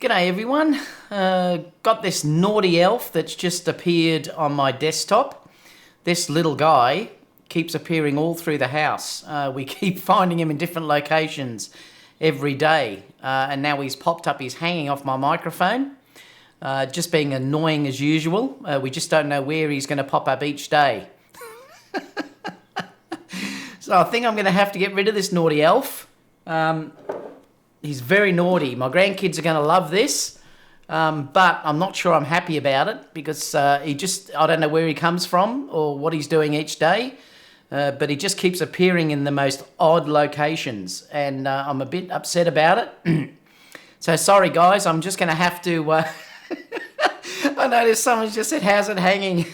G'day everyone. Got this naughty elf that's just appeared on my desktop. This little guy keeps appearing all through the house. We keep finding him in different locations every day. And now he's popped up, he's hanging off my microphone. Just being annoying as usual. We just don't know where he's going to pop up each day. So I think I'm going to have to get rid of this naughty elf. He's very naughty. My grandkids are going to love this, but I'm not sure I'm happy about it because I don't know where he comes from or what he's doing each day, but he just keeps appearing in the most odd locations, and I'm a bit upset about it. So sorry guys, I'm just going to have to... I noticed someone just said, how's it hanging?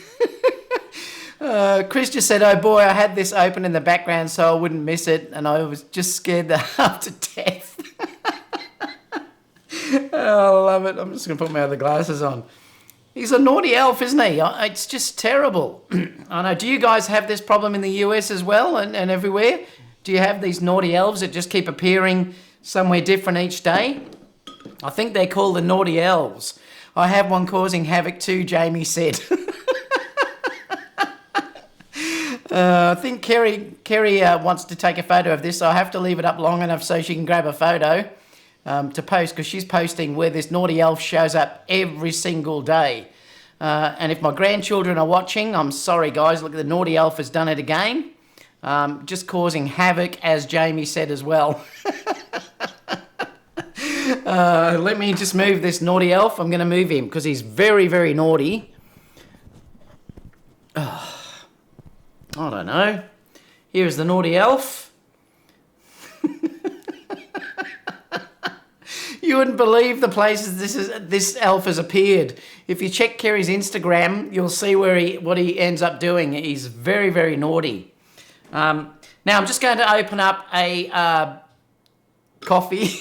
Chris just said, oh boy, I had this open in the background so I wouldn't miss it, and I was just scared half to death. Oh, I love it. I'm just going to put my other glasses on. He's a naughty elf, isn't he? It's just terrible. I know. Do you guys have this problem in the US as well and everywhere? Do you have these naughty elves that just keep appearing somewhere different each day? I think they're called the naughty elves. I have one causing havoc too, Jamie said. I think Kerry wants to take a photo of this, so I have to leave it up long enough so she can grab a photo to post, because she's posting where this naughty elf shows up every single day. And if my grandchildren are watching, I'm sorry guys, look, the naughty elf has done it again. Just causing havoc, as Jamie said as well. Let me just move this naughty elf. I'm going to move him because he's very, very naughty. I don't know. Here's the naughty elf. You wouldn't believe the places this elf has appeared. If you check Kerry's Instagram, you'll see what he ends up doing. He's very, very naughty. Now I'm just going to open up a coffee.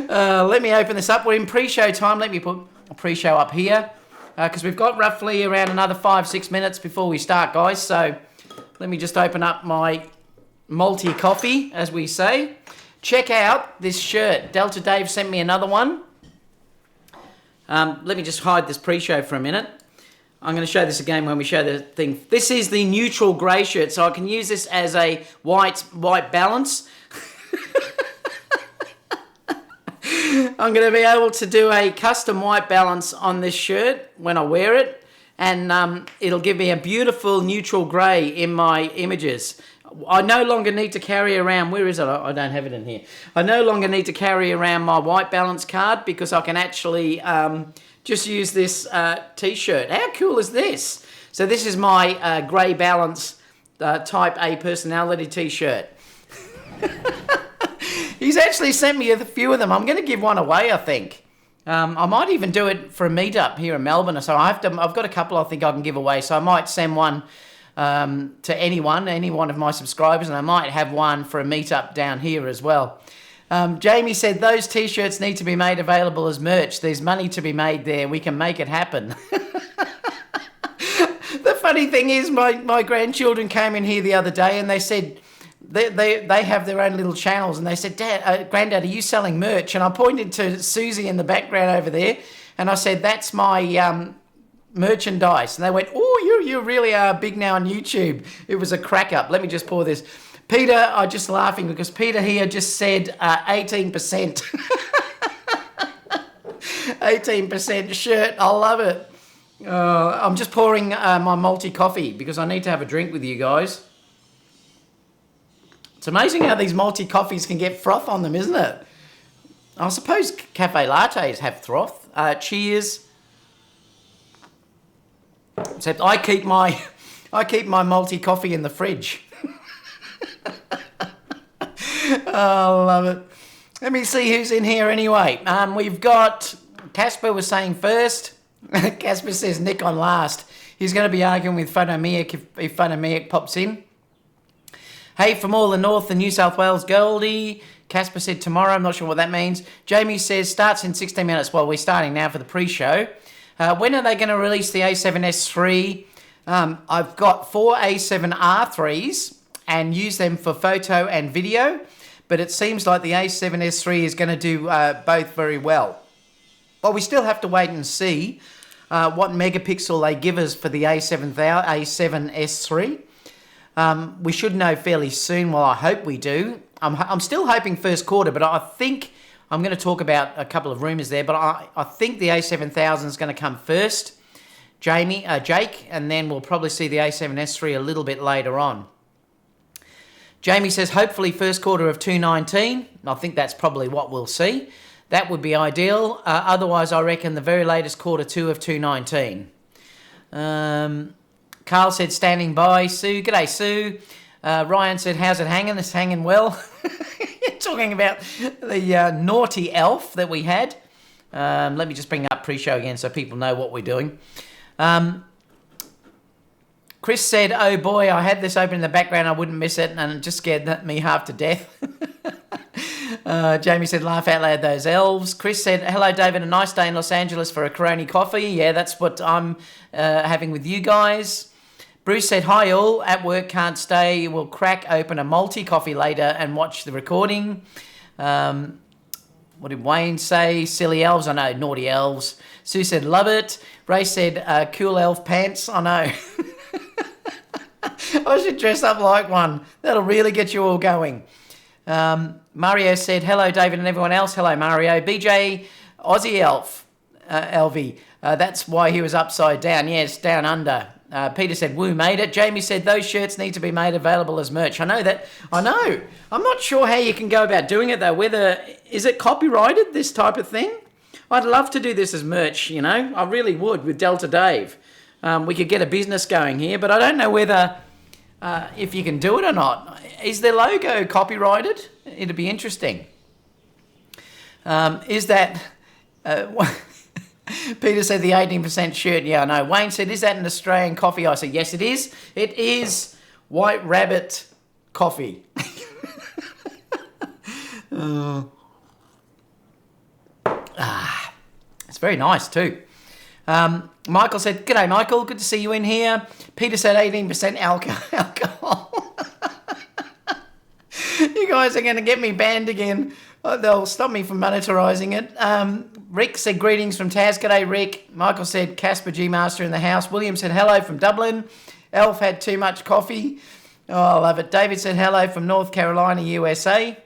Let me open this up. We're in pre-show time. Let me put a pre-show up here because we've got roughly around another 5-6 minutes before we start, guys. So let me just open up my multi coffee, as we say. Check out this shirt. Delta Dave sent me another one. Let me just hide this pre-show for a minute. I'm going to show this again when we show the thing. This is the neutral grey shirt, so I can use this as a white balance. I'm going to be able to do a custom white balance on this shirt when I wear it, and it'll give me a beautiful neutral grey in my images. I no longer need to carry around, where is it? I don't have it in here. I no longer need to carry around my white balance card because I can actually just use this t-shirt. How cool is this? So this is my grey balance type A personality t-shirt. He's actually sent me a few of them. I'm going to give one away, I think. I might even do it for a meetup here in Melbourne. So I've got a couple I think I can give away. So I might send one to any one of my subscribers, and I might have one for a meetup down here as well. Jamie said those t-shirts need to be made available as merch. There's money to be made there. We can make it happen. The funny thing is my grandchildren came in here the other day and they said they have their own little channels, and they said, Granddad, are you selling merch? And I pointed to Susie in the background over there and I said, that's my merchandise. And they went, oh, you really are big now on YouTube. It was a crack up. Let me just pour this. Peter, I'm just laughing because Peter here just said 18%. 18% shirt. I love it. I'm just pouring my multi coffee because I need to have a drink with you guys. It's amazing how these multi coffees can get froth on them, isn't it? I suppose cafe lattes have froth. Cheers. Except I keep my multi coffee in the fridge. Oh, I love it. Let me see who's in here anyway. We've got Casper was saying first. Casper says Nick on last. He's going to be arguing with Phonomiac if Phonomiac pops in. Hey, from all the north, the New South Wales Goldie. Casper said tomorrow. I'm not sure what that means. Jamie says starts in 16 minutes. Well, we're starting now for the pre-show. When are they going to release the A7S III? I've got 4 A7R3s and use them for photo and video. but it seems like the A7S3 is going to do both very well. But we still have to wait and see what megapixel they give us for the A7S3. We should know fairly soon. Well, I hope we do. I'm still hoping first quarter, but I think I'm going to talk about a couple of rumours there. But I think the A7000 is going to come first, Jake, and then we'll probably see the A7S3 a little bit later on. Jamie says, hopefully first quarter of 2019. I think that's probably what we'll see. That would be ideal. Otherwise, I reckon the very latest quarter 2 of 2019. Carl said, standing by. Sue, g'day, Sue. Ryan said, how's it hanging? It's hanging well. Talking about the naughty elf that we had. Let me just bring up pre-show again so people know what we're doing. Chris said, oh boy, I had this open in the background, I wouldn't miss it, and it just scared me half to death. Jamie said, laugh out loud, those elves. Chris said, hello David, a nice day in Los Angeles for a Coroni coffee. Yeah, that's what I'm having with you guys. Bruce said, hi all, at work, can't stay. We'll crack open a multi-coffee later and watch the recording. What did Wayne say? Silly elves, I know, naughty elves. Sue said, love it. Ray said, cool elf pants, I know. I should dress up like one. That'll really get you all going. Mario said, hello, David and everyone else. Hello, Mario. BJ, Aussie Elf, LV. That's why he was upside down. Yes, down under. Peter said, woo, made it. Jamie said, those shirts need to be made available as merch. I know that. I know. I'm not sure how you can go about doing it, though. Is it copyrighted, this type of thing? I'd love to do this as merch, you know. I really would with Delta Dave. We could get a business going here, but I don't know whether... if you can do it or not. Is their logo copyrighted? It'd be interesting. Is that... Peter said the 18% shirt. Yeah, I know. Wayne said, is that an Australian coffee? I said, yes, it is. It is White Rabbit coffee. It's very nice too. Michael said, g'day Michael, good to see you in here. Peter said 18% alcohol. You guys are going to get me banned again. They'll stop me from monetarising it. Rick said, greetings from Taz. G'day Rick. Michael said, Casper G Master in the house. William said, hello from Dublin. Elf had too much coffee. Oh, I love it. David said, hello from North Carolina, USA.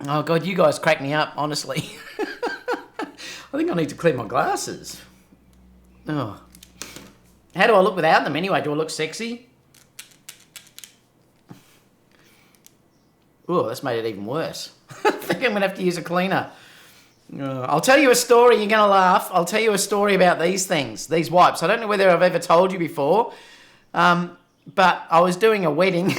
Oh God, you guys crack me up, honestly. I think I need to clean my glasses. Oh. How do I look without them anyway? Do I look sexy? Oh, that's made it even worse. I think I'm going to have to use a cleaner. I'll tell you a story. You're going to laugh. I'll tell you a story about these things, these wipes. I don't know whether I've ever told you before, but I was doing a wedding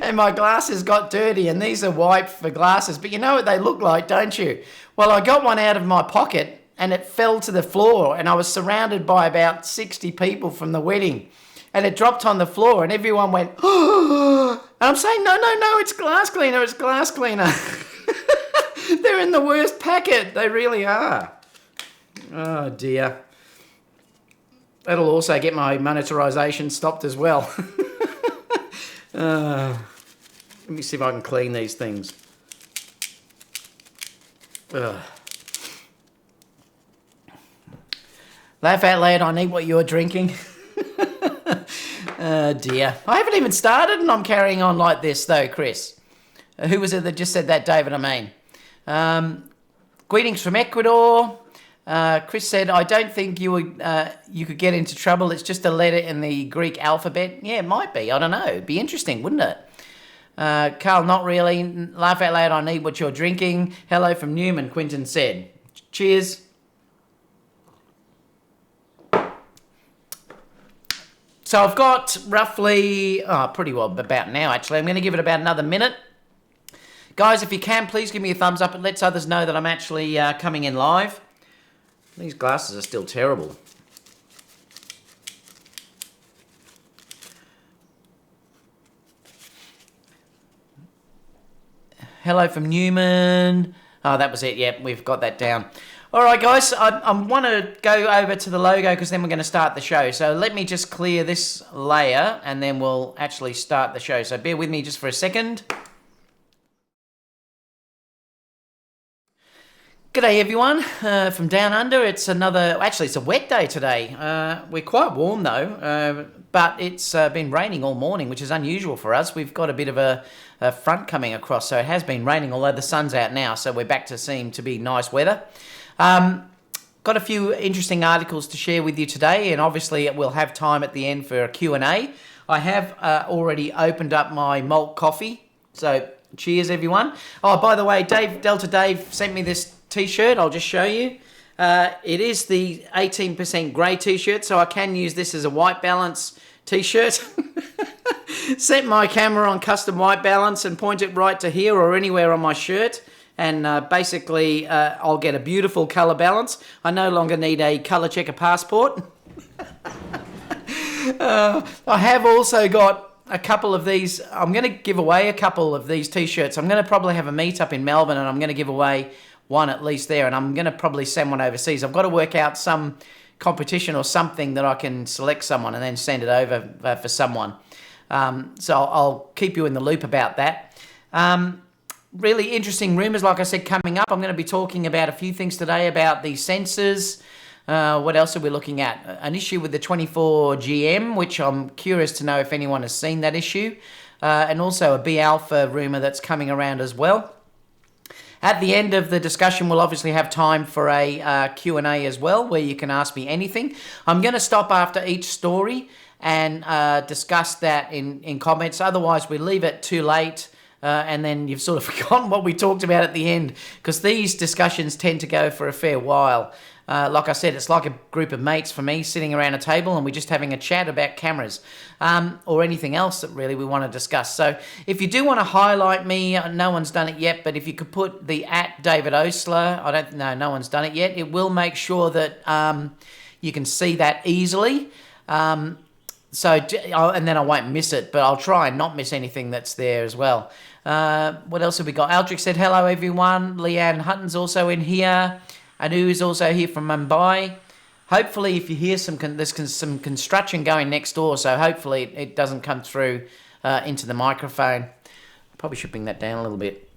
and my glasses got dirty, and these are wipes for glasses. But you know what they look like, don't you? Well, I got one out of my pocket and it fell to the floor, and I was surrounded by about 60 people from the wedding, and it dropped on the floor and everyone went, oh, and I'm saying, no, it's glass cleaner, it's glass cleaner. They're in the worst packet. They really are. Oh, dear. That'll also get my monetarisation stopped as well. Let me see if I can clean these things. Laugh out loud, I need what you're drinking. Oh, dear. I haven't even started and I'm carrying on like this, though, Chris. Who was it that just said that, David? I mean. Greetings from Ecuador. Chris said, I don't think you could get into trouble. It's just a letter in the Greek alphabet. Yeah, it might be. I don't know. It'd be interesting, wouldn't it? Carl, not really. Laugh out loud, I need what you're drinking. Hello from Newman, Quinton said. Cheers. So I've got roughly, pretty well about now, actually. I'm going to give it about another minute. Guys, if you can, please give me a thumbs up. It lets others know that I'm actually coming in live. These glasses are still terrible. Hello from Newman. Oh, that was it. Yep, we've got that down. All right, guys, I want to go over to the logo because then we're going to start the show. So let me just clear this layer and then we'll actually start the show. So bear with me just for a second. G'day everyone, from down under. It's it's a wet day today. We're quite warm though, but it's been raining all morning, which is unusual for us. We've got a bit of a front coming across, so it has been raining, although the sun's out now, so we're back to seem to be nice weather. Got a few interesting articles to share with you today, and obviously we'll have time at the end for a Q&A. I have already opened up my malt coffee, so cheers everyone. Oh, by the way, Delta Dave sent me this t-shirt. I'll just show you. It is the 18% grey t-shirt, so I can use this as a white balance t-shirt. Set my camera on custom white balance and point it right to here or anywhere on my shirt, and basically I'll get a beautiful colour balance. I no longer need a colour checker passport. I have also got a couple of these. I'm going to give away a couple of these t-shirts. I'm going to probably have a meet up in Melbourne, and I'm going to give away one at least there, and I'm going to probably send one overseas. I've got to work out some competition or something that I can select someone and then send it over for someone. So I'll keep you in the loop about that. Really interesting rumours, like I said, coming up. I'm going to be talking about a few things today about the sensors. What else are we looking at? An issue with the 24 GM, which I'm curious to know if anyone has seen that issue. And also a B Alpha rumour that's coming around as well. At the end of the discussion, we'll obviously have time for a Q&A as well, where you can ask me anything. I'm going to stop after each story and discuss that in comments. Otherwise, we leave it too late, and then you've sort of forgotten what we talked about at the end, because these discussions tend to go for a fair while. Like I said, it's like a group of mates for me sitting around a table and we're just having a chat about cameras or anything else that really we want to discuss. So if you do want to highlight me, no one's done it yet, but if you could put the @David Oastler, I don't know, no one's done it yet. It will make sure that you can see that easily. And then I won't miss it, but I'll try and not miss anything that's there as well. What else have we got? Aldrich said, hello everyone. Leanne Hutton's also in here. Anu is also here from Mumbai. Hopefully, if you hear there's some construction going next door, so hopefully it doesn't come through into the microphone. Probably should bring that down a little bit.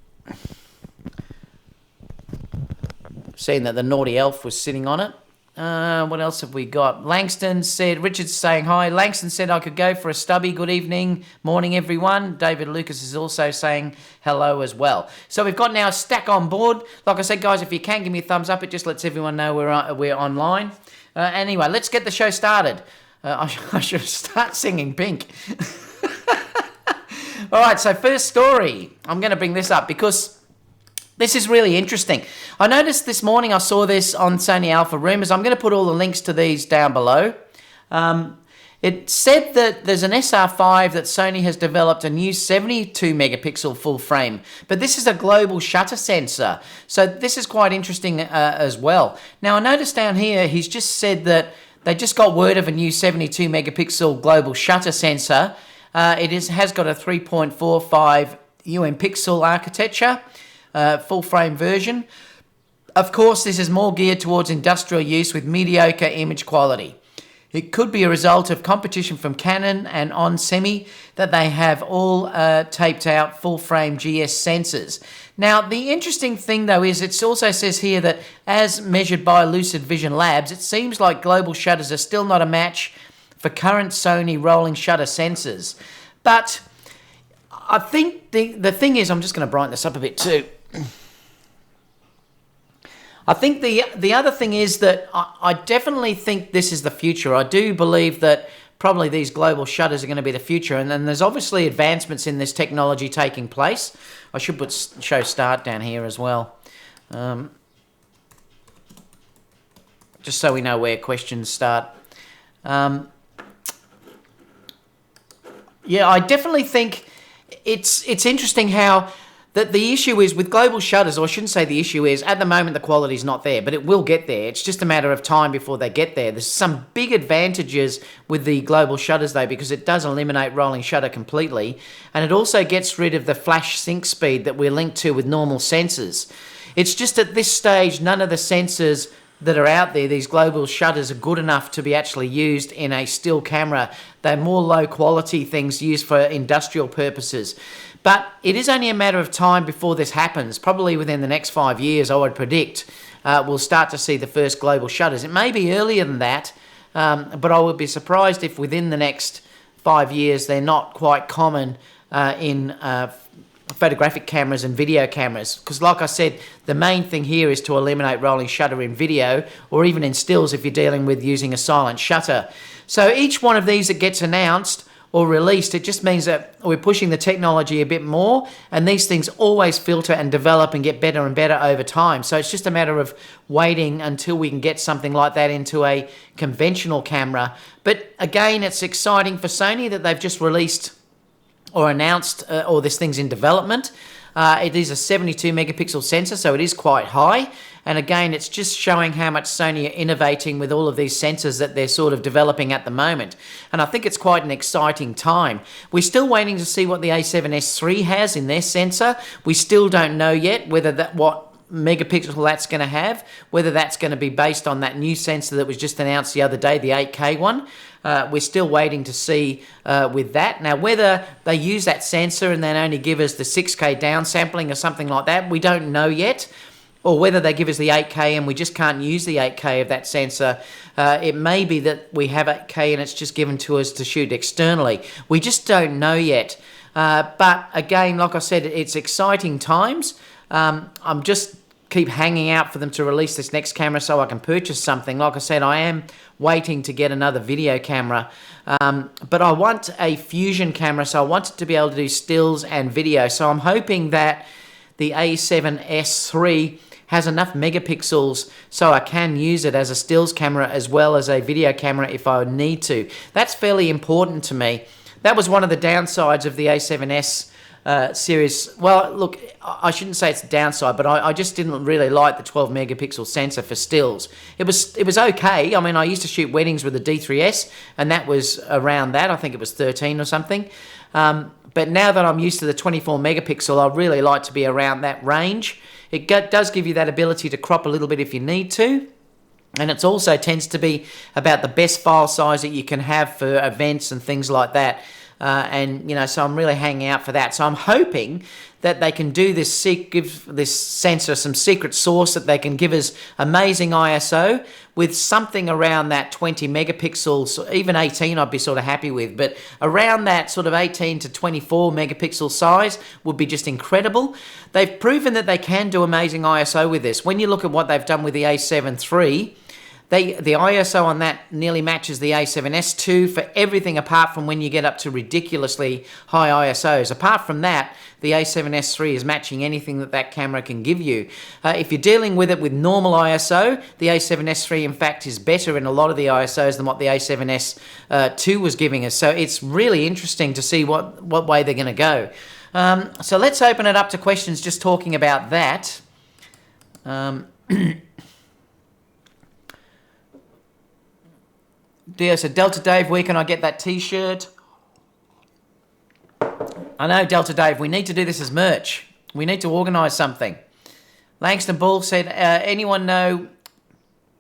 Seeing that the naughty elf was sitting on it. What else have we got? Langston said, Richard's saying hi. Langston said I could go for a stubby. Good evening. Morning, everyone. David Lucas is also saying hello as well. So we've got now a stack on board. Like I said, guys, if you can give me a thumbs up, it just lets everyone know we're online. Anyway, let's get the show started. I should start singing Pink. All right, so first story. I'm going to bring this up because this is really interesting. I noticed this morning, I saw this on Sony Alpha Rumours. I'm going to put all the links to these down below. It said that there's an SR5 that Sony has developed a new 72 megapixel full frame, but this is a global shutter sensor. So this is quite interesting as well. Now I noticed down here, he's just said that they just got word of a new 72 megapixel global shutter sensor. It has got a 3.45 pixel architecture. Full frame version. Of course, this is more geared towards industrial use with mediocre image quality. It could be a result of competition from Canon and onsemi that they have all taped out full frame GS sensors. Now, the interesting thing though is it also says here that as measured by Lucid Vision Labs, it seems like global shutters are still not a match for current Sony rolling shutter sensors. But I think the thing is, I'm just going to brighten this up a bit too. I think the other thing is that I definitely think this is the future. I do believe that probably these global shutters are going to be the future, and then there's obviously advancements in this technology taking place. I should put show start down here as well, just so we know where questions start. Yeah, I definitely think it's interesting how that the issue is with global shutters, or I shouldn't say the issue is, at the moment the quality's not there, but it will get there. It's just a matter of time before they get there. There's some big advantages with the global shutters though, because it does eliminate rolling shutter completely, and it also gets rid of the flash sync speed that we're linked to with normal sensors. It's just at this stage, none of the sensors that are out there, these global shutters, are good enough to be actually used in a still camera. They're more low quality things used for industrial purposes. But it is only a matter of time before this happens. Probably within the next 5 years, I would predict, we'll start to see the first global shutters. It may be earlier than that, but I would be surprised if within the next 5 years they're not quite common in photographic cameras and video cameras. Because like I said, the main thing here is to eliminate rolling shutter in video, or even in stills if you're dealing with using a silent shutter. So each one of these that gets announced or released, it just means that we're pushing the technology a bit more, and these things always filter and develop and get better and better over time. So it's just a matter of waiting until we can get something like that into a conventional camera. But again, it's exciting for Sony that they've just released or announced or this thing's in development. It is a 72 megapixel sensor, so it is quite high. And again, it's just showing how much Sony are innovating with all of these sensors that they're sort of developing at the moment. And I think it's quite an exciting time. We're still waiting to see what the A7S III has in their sensor. We still don't know yet whether what megapixel that's going to have, whether that's going to be based on that new sensor that was just announced the other day, the 8K one. We're still waiting to see with that. Now, whether they use that sensor and then only give us the 6K downsampling or something like that, we don't know yet. Or whether they give us the 8K and we just can't use the 8K of that sensor. It may be that we have 8K and it's just given to us to shoot externally. We just don't know yet. But again, like I said, it's exciting times. I'm just keep hanging out for them to release this next camera so I can purchase something. Like I said, I am waiting to get another video camera. But I want a fusion camera, so I want it to be able to do stills and video. So I'm hoping that the A7S III has enough megapixels so I can use it as a stills camera as well as a video camera if I need to. That's fairly important to me. That was one of the downsides of the A7S series. Well, look, I shouldn't say it's a downside, but I just didn't really like the 12 megapixel sensor for stills. It was okay. I mean, I used to shoot weddings with a D3S, and that was around that. I think it was 13 or something. But now that I'm used to the 24 megapixel, I really like to be around that range. It does give you that ability to crop a little bit if you need to. And it also tends to be about the best file size that you can have for events and things like that. And, you know, so I'm really hanging out for that. So I'm hoping that they can do this, give this sensor some secret sauce, that they can give us amazing ISO with something around that 20 megapixels, even 18 I'd be sort of happy with, but around that sort of 18 to 24 megapixel size would be just incredible. They've proven that they can do amazing ISO with this. When you look at what they've done with the A7 III, the ISO on that nearly matches the A7S II for everything apart from when you get up to ridiculously high ISOs. Apart from that, the A7S III is matching anything that camera can give you. If you're dealing with it with normal ISO, the A7S III in fact is better in a lot of the ISOs than what the A7S II was giving us. So it's really interesting to see what way they're going to go. So let's open it up to questions just talking about that. Dio said, Delta Dave, where can I get that t-shirt? I know, Delta Dave, we need to do this as merch. We need to organise something. Langston Bull said, anyone know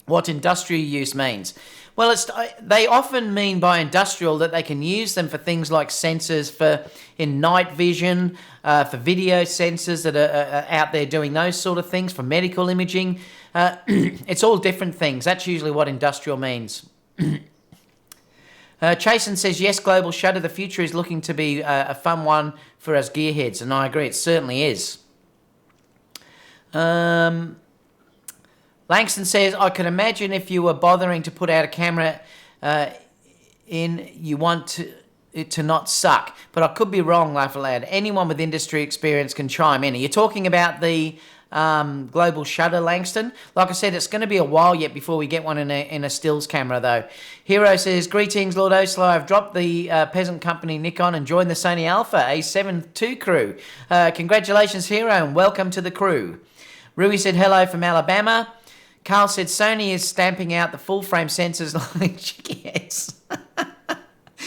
what industrial use means? Well, they often mean by industrial that they can use them for things like sensors in night vision, for video sensors that are out there doing those sort of things, for medical imaging. It's all different things. That's usually what industrial means. Chasen says, yes, global shutter. The future is looking to be a fun one for us gearheads, and I agree, it certainly is. Langston says, I can imagine if you were bothering to put out a camera you want it to not suck. But I could be wrong, laugh aloud. Anyone with industry experience can chime in. Are you talking about the global shutter, Langston? Like I said, it's going to be a while yet before we get one in a stills camera, though. Hero says, greetings, Lord Oastler. I've dropped the peasant company Nikon and joined the Sony Alpha A7 II crew. Congratulations, Hero, and welcome to the crew. Rui said, hello from Alabama. Carl said, Sony is stamping out the full-frame sensors like chickens.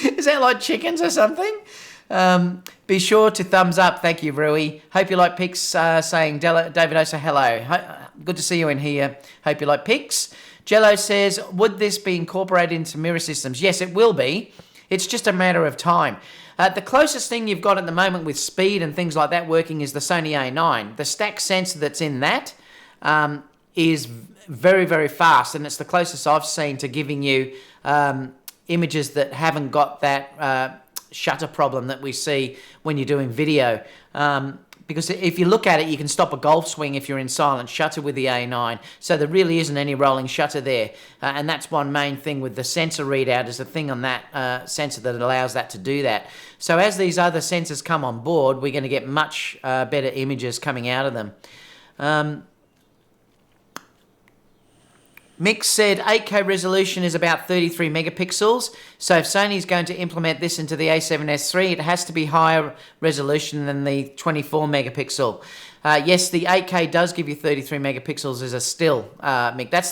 Is that like chickens or something? Be sure to thumbs up. Thank you, Rui. Hope you like pics saying David Osa hello. Good to see you in here. Hope you like pics. Jello says, would this be incorporated into mirror systems? Yes, it will be. It's just a matter of time. The closest thing you've got at the moment with speed and things like that working is the Sony A9. The stack sensor that's in that is very, very fast, and it's the closest I've seen to giving you images that haven't got that shutter problem that we see when you're doing video. Because if you look at it, you can stop a golf swing if you're in silent shutter with the A9. So there really isn't any rolling shutter there. And that's one main thing with the sensor readout, is the thing on that sensor that allows that to do that. So as these other sensors come on board, we're going to get much better images coming out of them. Mick said 8K resolution is about 33 megapixels. So if Sony's going to implement this into the A7S III, it has to be higher resolution than the 24 megapixel. Yes, the 8K does give you 33 megapixels as a still, Mick. That's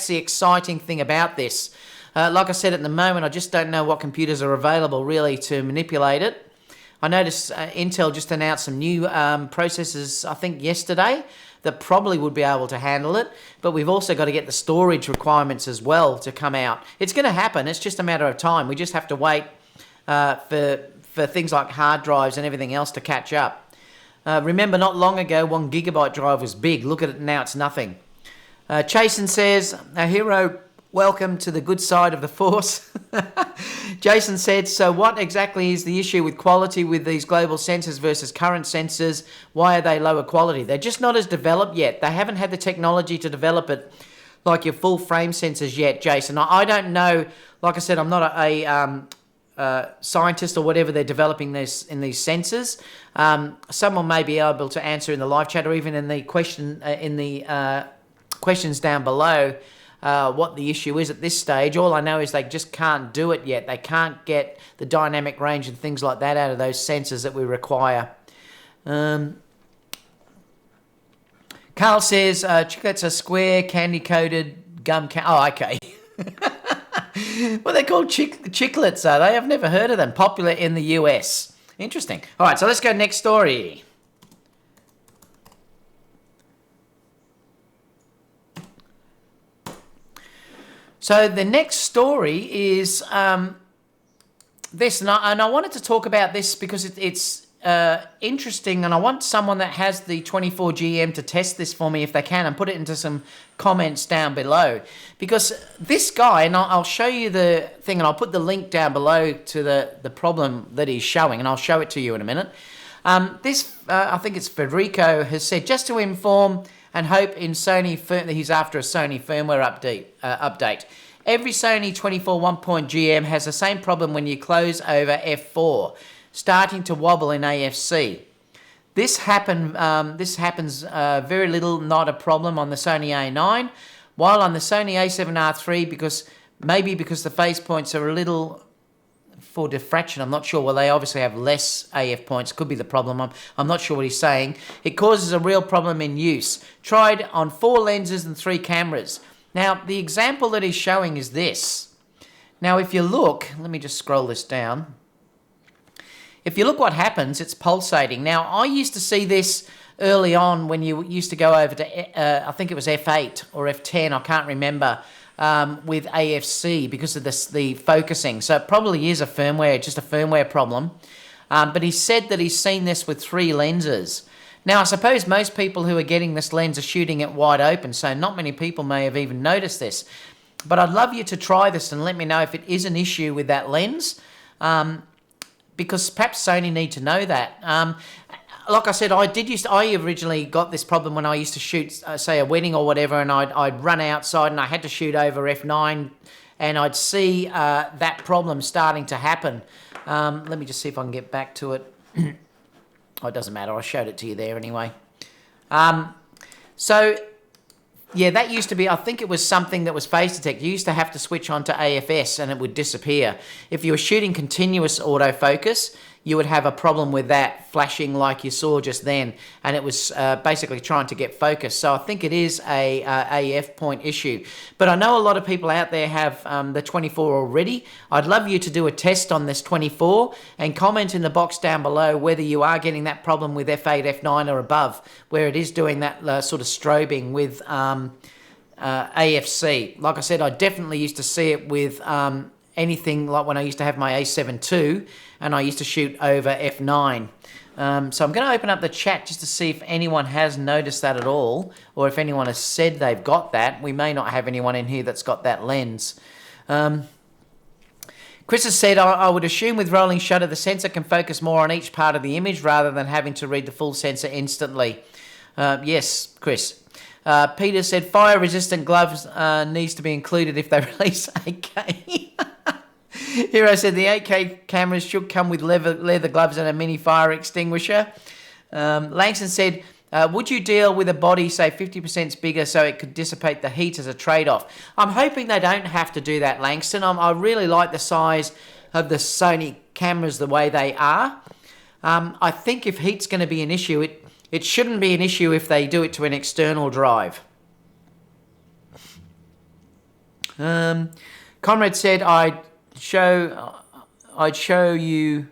the exciting thing about this. Like I said, at the moment, I just don't know what computers are available really to manipulate it. I noticed Intel just announced some new processors, I think yesterday, that probably would be able to handle it, but we've also got to get the storage requirements as well to come out. It's going to happen. It's just a matter of time. We just have to wait for things like hard drives and everything else to catch up. Remember, not long ago, 1 gigabyte drive was big. Look at it now, it's nothing. Chasen says, a hero, welcome to the good side of the force. Jason said, so what exactly is the issue with quality with these global sensors versus current sensors? Why are they lower quality? They're just not as developed yet. They haven't had the technology to develop it like your full frame sensors yet, Jason. I don't know. Like I said, I'm not a scientist or whatever they're developing this in these sensors. Someone may be able to answer in the live chat or even in the questions down below what the issue is at this stage. All I know is they just can't do it yet. They can't get the dynamic range and things like that out of those sensors that we require. Carl says, chiclets are square, candy-coated gum oh, okay. Well, they're called chiclets, are they? I've never heard of them. Popular in the US. Interesting. All right, so let's go next story. So the next story is this, and I wanted to talk about this because it's interesting, and I want someone that has the 24GM to test this for me if they can, and put it into some comments down below. Because this guy, and I'll show you the thing, and I'll put the link down below to the problem that he's showing, and I'll show it to you in a minute. I think it's Federico, has said, just to inform and hope in Sony, he's after a Sony firmware update. Every Sony 24 1.GM has the same problem when you close over F4, starting to wobble in AFC. This happens very little, not a problem on the Sony A9, while on the Sony A7R III, because the phase points are a little for diffraction, I'm not sure. Well, they obviously have less AF points. Could be the problem. I'm not sure what he's saying. It causes a real problem in use. Tried on 4 lenses and 3 cameras. Now, the example that he's showing is this. Now, if you look, let me just scroll this down. If you look what happens, it's pulsating. Now, I used to see this early on when you used to go over to, I think it was F8 or F10, I can't remember, with AFC because of the focusing. So it probably is just a firmware problem. But he said that he's seen this with 3 lenses. Now, I suppose most people who are getting this lens are shooting it wide open, so not many people may have even noticed this. But I'd love you to try this and let me know if it is an issue with that lens, because perhaps Sony need to know that. Like I said, I originally got this problem when I used to shoot, say, a wedding or whatever, and I'd run outside and I had to shoot over F9, and I'd see that problem starting to happen. Let me just see if I can get back to it. Oh, it doesn't matter. I showed it to you there anyway. So, yeah, that used to be, I think it was something that was phase detect. You used to have to switch on to AFS and it would disappear. If you were shooting continuous autofocus, you would have a problem with that flashing like you saw just then, and it was basically trying to get focus. So I think it is a AF point issue. But I know a lot of people out there have the 24 already. I'd love you to do a test on this 24 and comment in the box down below whether you are getting that problem with F8, F9 or above, where it is doing that sort of strobing with AFC. Like I said, I definitely used to see it with anything like when I used to have my A7 II and I used to shoot over F9. So I'm going to open up the chat just to see if anyone has noticed that at all, or if anyone has said they've got that. We may not have anyone in here that's got that lens. Chris has said, I would assume with rolling shutter the sensor can focus more on each part of the image rather than having to read the full sensor instantly. Yes, Chris. Peter said, fire-resistant gloves needs to be included if they release 8K. Hero said, the 8K cameras should come with leather gloves and a mini fire extinguisher. Langston said, would you deal with a body, say 50% bigger, so it could dissipate the heat as a trade-off? I'm hoping they don't have to do that, Langston. I really like the size of the Sony cameras the way they are. I think if heat's going to be an issue, it shouldn't be an issue if they do it to an external drive. Conrad said, I'd show you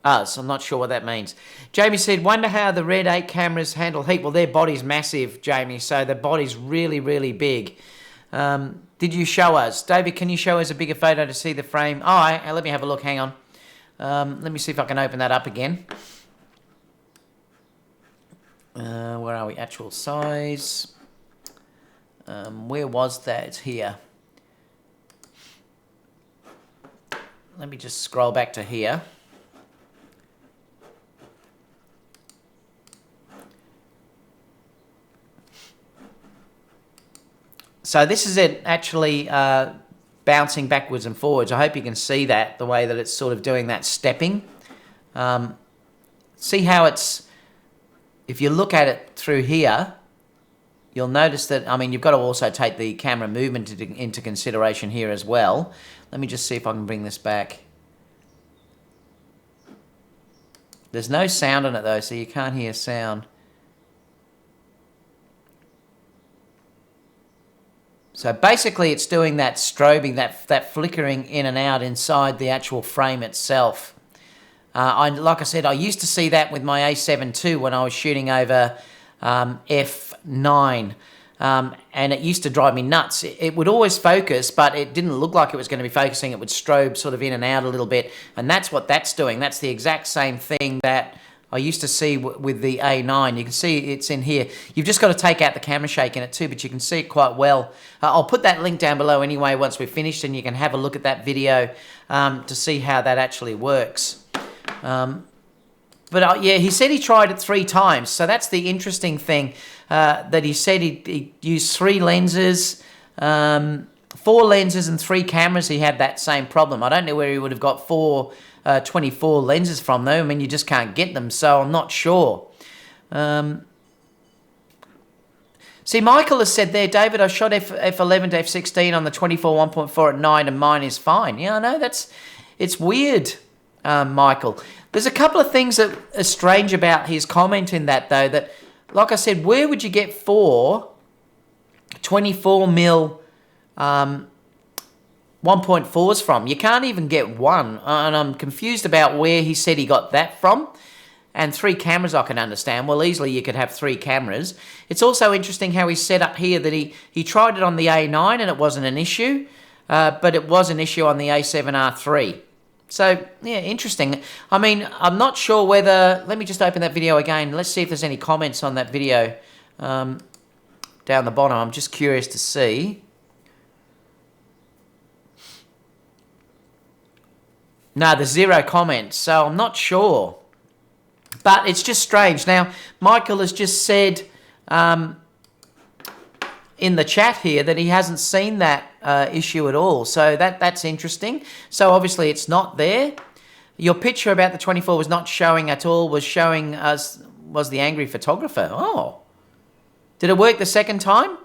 us. I'm not sure what that means. Jamie said, wonder how the Red 8 cameras handle heat. Well, their body's massive, Jamie, so the body's really, really big. Did you show us? David, can you show us a bigger photo to see the frame? All right, let me have a look. Hang on. Let me see if I can open that up again. Where are we? Actual size. Where was that? It's here. Let me just scroll back to here. So this is it actually bouncing backwards and forwards. I hope you can see that, the way that it's sort of doing that stepping. See how it's, if you look at it through here, you'll notice that, I mean, you've got to also take the camera movement into consideration here as well. Let me just see if I can bring this back. There's no sound on it though, so you can't hear sound. So basically it's doing that strobing, that flickering in and out inside the actual frame itself. Like I said, I used to see that with my A7 II when I was shooting over F9. And it used to drive me nuts. It would always focus, but it didn't look like it was going to be focusing. It would strobe sort of in and out a little bit, and that's what that's doing. That's the exact same thing that I used to see with the A9. You can see it's in here. You've just got to take out the camera shake in it too, but you can see it quite well. I'll put that link down below anyway once we've finished, and you can have a look at that video to see how that actually works. But yeah, he said he tried it 3 times, so that's the interesting thing. That he said he used 3 lenses, 4 lenses and 3 cameras. He had that same problem. I don't know where he would have got 24 lenses from though. I mean, you just can't get them, so I'm not sure. See, Michael has said there, David, I shot F11 to F16 on the 24 1.4 at night and mine is fine. Yeah, I know, it's weird, Michael. There's a couple of things that are strange about his comment in that though, that, like I said, where would you get 4 24mm 1.4s from? You can't even get 1, and I'm confused about where he said he got that from. And 3 cameras I can understand. Well, easily you could have 3 cameras. It's also interesting how he's set up here that he tried it on the A9 and it wasn't an issue, but it was an issue on the A7R3. So, yeah, interesting. I mean, I'm not sure whether... Let me just open that video again. Let's see if there's any comments on that video down the bottom. I'm just curious to see. No, there's 0 comments, so I'm not sure. But it's just strange. Now, Michael has just said in the chat here that he hasn't seen that issue at all. So that's interesting. So obviously it's not there. Your picture about the 24 was not showing at all, was showing us, was the angry photographer. Oh. Did it work the second time?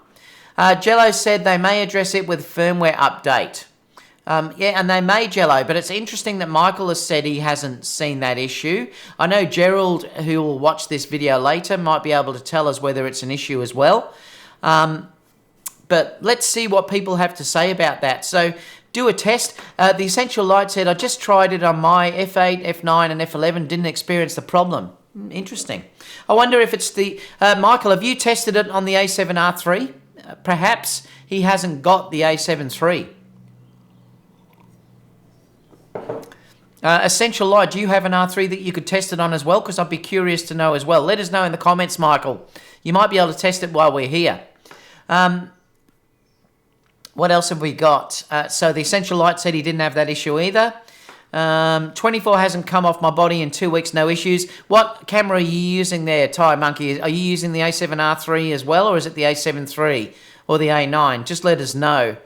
Jello said they may address it with firmware update. Yeah, and they made yellow, but it's interesting that Michael has said he hasn't seen that issue. I know Gerald, who will watch this video later, might be able to tell us whether it's an issue as well. But let's see what people have to say about that. So do a test. The Essential Light said, I just tried it on my F8, F9 and F11, didn't experience the problem. Interesting. I wonder if it's the... Michael, have you tested it on the A7R3? Perhaps he hasn't got the A7 III. Essential Light, do you have an R3 that you could test it on as well? Because I'd be curious to know as well. Let us know in the comments, Michael. You might be able to test it while we're here. What else have we got? So the Essential Light said he didn't have that issue either. 24 hasn't come off my body in 2 weeks, no issues. What camera are you using there, Thai Monkey? Are you using the A7R3 as well, or is it the A7 III or the A9? Just let us know.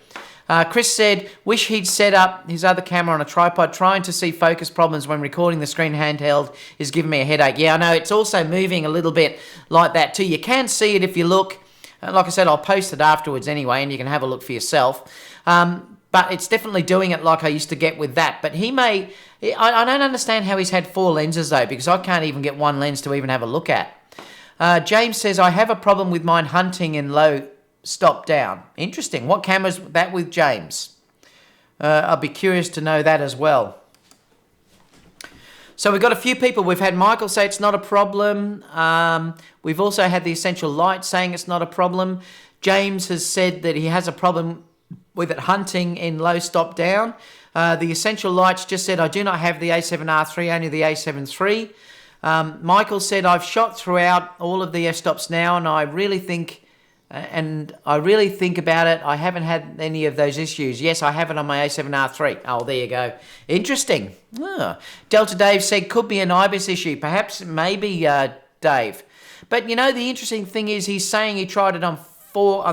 Chris said, wish he'd set up his other camera on a tripod. Trying to see focus problems when recording the screen handheld is giving me a headache. Yeah, I know. It's also moving a little bit like that too. You can see it if you look. Like I said, I'll post it afterwards anyway, and you can have a look for yourself. But it's definitely doing it like I used to get with that. But he may... I don't understand how he's had 4 lenses, though, because I can't even get one lens to even have a look at. James says, I have a problem with mine hunting in low stop down. Interesting. What camera's that with, James? I'll be curious to know that as well. So we've got a few people. We've had Michael say it's not a problem. We've also had the Essential Light saying it's not a problem. James has said that he has a problem with it hunting in low stop down. The Essential Lights just said, I do not have the A7R3, only the A7 III. Michael said, I've shot throughout all of the f-stops now, and I really think about it. I haven't had any of those issues. Yes, I have it on my A7R3. Oh, there you go. Interesting. Delta Dave said, could be an IBIS issue. Perhaps, maybe, Dave. But, you know, the interesting thing is he's saying he tried it on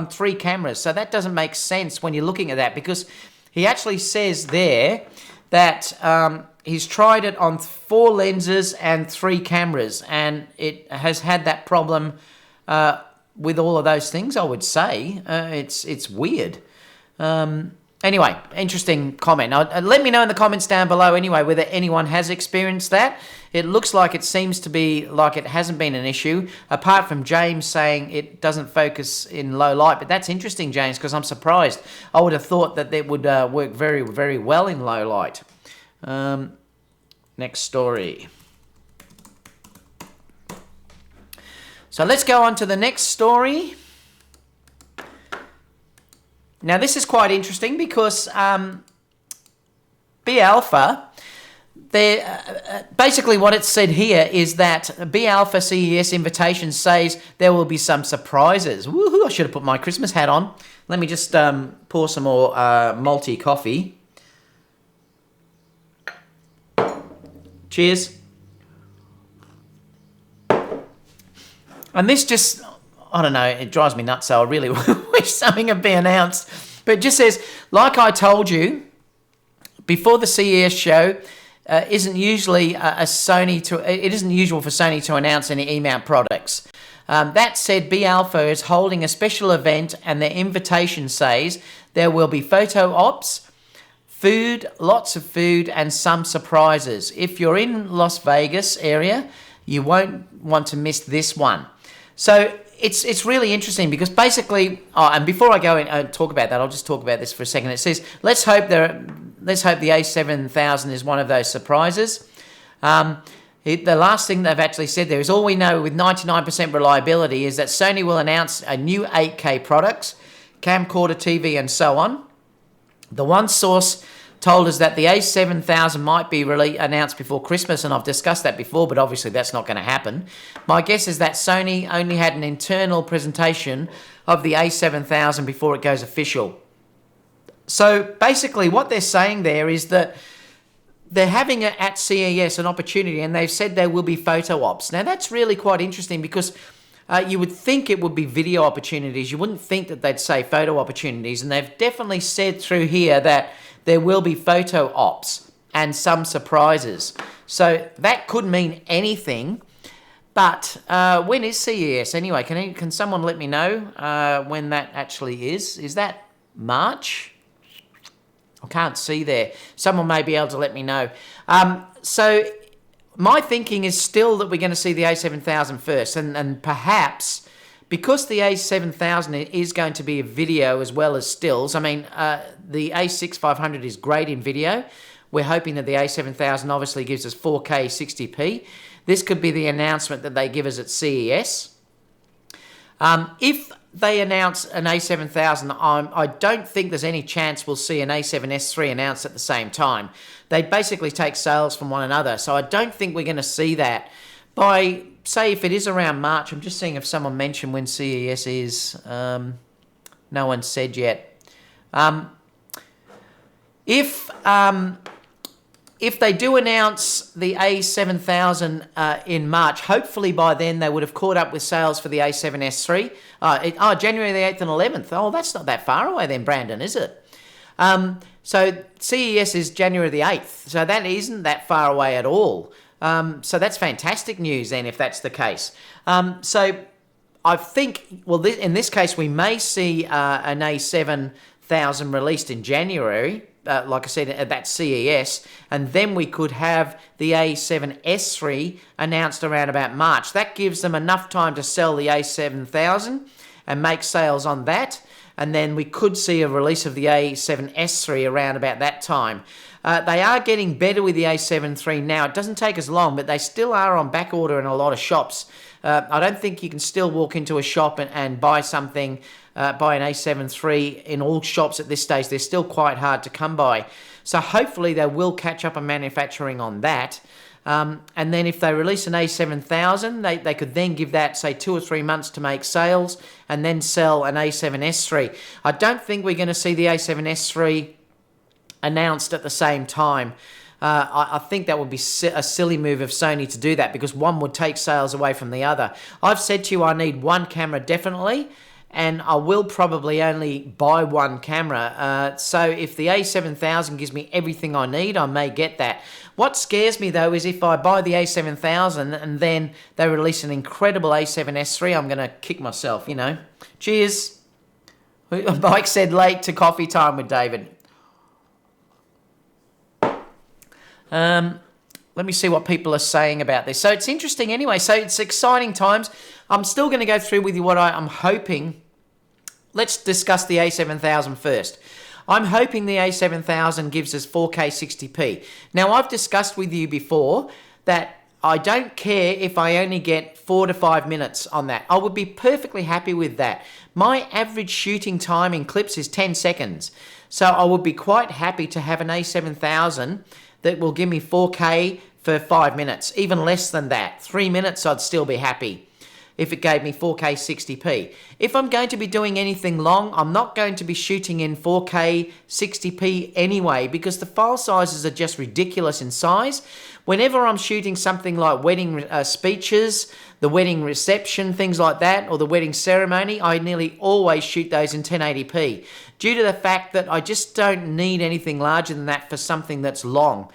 3 cameras. So that doesn't make sense when you're looking at that, because he actually says there that he's tried it on 4 lenses and 3 cameras, and it has had that problem with all of those things, I would say. It's weird. Anyway, interesting comment. Let me know in the comments down below anyway whether anyone has experienced that. It looks like it seems to be like it hasn't been an issue, apart from James saying it doesn't focus in low light. But that's interesting, James, because I'm surprised. I would have thought that it would work very, very well in low light. Next story. So let's go on to the next story. Now this is quite interesting because B Alpha, basically what it said here is that B Alpha CES invitation says there will be some surprises. Woohoo! I should have put my Christmas hat on. Let me just pour some more malty coffee. Cheers. And this just, I don't know, it drives me nuts, so I really wish something had been announced. But it just says, like I told you, before the CES show, it isn't usual for Sony to announce any E-mount products. That said, B Alpha is holding a special event, and their invitation says there will be photo ops, food, lots of food, and some surprises. If you're in Las Vegas area, you won't want to miss this one. So it's really interesting because basically, and before I go and talk about that, I'll just talk about this for a second. It says, let's hope the A7000 is one of those surprises. The last thing they've actually said there is, all we know with 99% reliability is that Sony will announce a new 8K products, camcorder TV, and so on. The one source told us that the A7000 might be announced before Christmas, and I've discussed that before, but obviously that's not going to happen. My guess is that Sony only had an internal presentation of the A7000 before it goes official. So basically what they're saying there is that they're having at CES an opportunity, and they've said there will be photo ops. Now that's really quite interesting because you would think it would be video opportunities. You wouldn't think that they'd say photo opportunities, and they've definitely said through here that there will be photo ops and some surprises. So that could mean anything. But when is CES anyway? Can someone let me know when that actually is? Is that March? I can't see there. Someone may be able to let me know. So my thinking is still that we're going to see the A7000 first, and perhaps because the A7000 is going to be a video as well as stills. I mean, the A6500 is great in video. We're hoping that the A7000 obviously gives us 4K 60p. This could be the announcement that they give us at CES. If they announce an A7000, I don't think there's any chance we'll see an A7S III announced at the same time. They basically take sales from one another, so I don't think we're going to see that. By, say, if it is around March, I'm just seeing if someone mentioned when CES is. No one said yet. If they do announce the A7000 in March, hopefully by then they would have caught up with sales for the A7S III. January the 8th and 11th. Oh, that's not that far away then, Brandon, is it? So CES is January the 8th, so that isn't that far away at all. So that's fantastic news then, if that's the case. So I think, well, in this case, we may see an A7000 released in January, like I said, at that CES, and then we could have the A7S III announced around about March. That gives them enough time to sell the A7000 and make sales on that, and then we could see a release of the A7S III around about that time. They are getting better with the A7 III now. It doesn't take as long, but they still are on back order in a lot of shops. I don't think you can still walk into a shop and buy something, buy an A7 III in all shops at this stage. They're still quite hard to come by. So hopefully they will catch up on manufacturing on that. And then if they release an A7000, they could then give that, say, 2 or 3 months to make sales and then sell an A7S III. I don't think we're going to see the A7S III announced at the same time. I think that would be a silly move of Sony to do that, because one would take sales away from the other. I've said to you I need one camera definitely, and I will probably only buy one camera. So if the A7000 gives me everything I need, I may get that. What scares me though is if I buy the A7000 and then they release an incredible A7S III, I'm going to kick myself, you know. Cheers. Mike said late to coffee time with David. Let me see what people are saying about this. So it's interesting anyway. So it's exciting times. I'm still going to go through with you what I'm hoping. Let's discuss the A7000 first. I'm hoping the A7000 gives us 4K 60p. Now, I've discussed with you before that I don't care if I only get 4 to 5 minutes on that. I would be perfectly happy with that. My average shooting time in clips is 10 seconds. So I would be quite happy to have an A7000 that will give me 4K for 5 minutes, even less than that. 3 minutes, I'd still be happy if it gave me 4K 60p. If I'm going to be doing anything long, I'm not going to be shooting in 4K 60p anyway, because the file sizes are just ridiculous in size. Whenever I'm shooting something like wedding speeches, the wedding reception, things like that, or the wedding ceremony, I nearly always shoot those in 1080p, due to the fact that I just don't need anything larger than that for something that's long.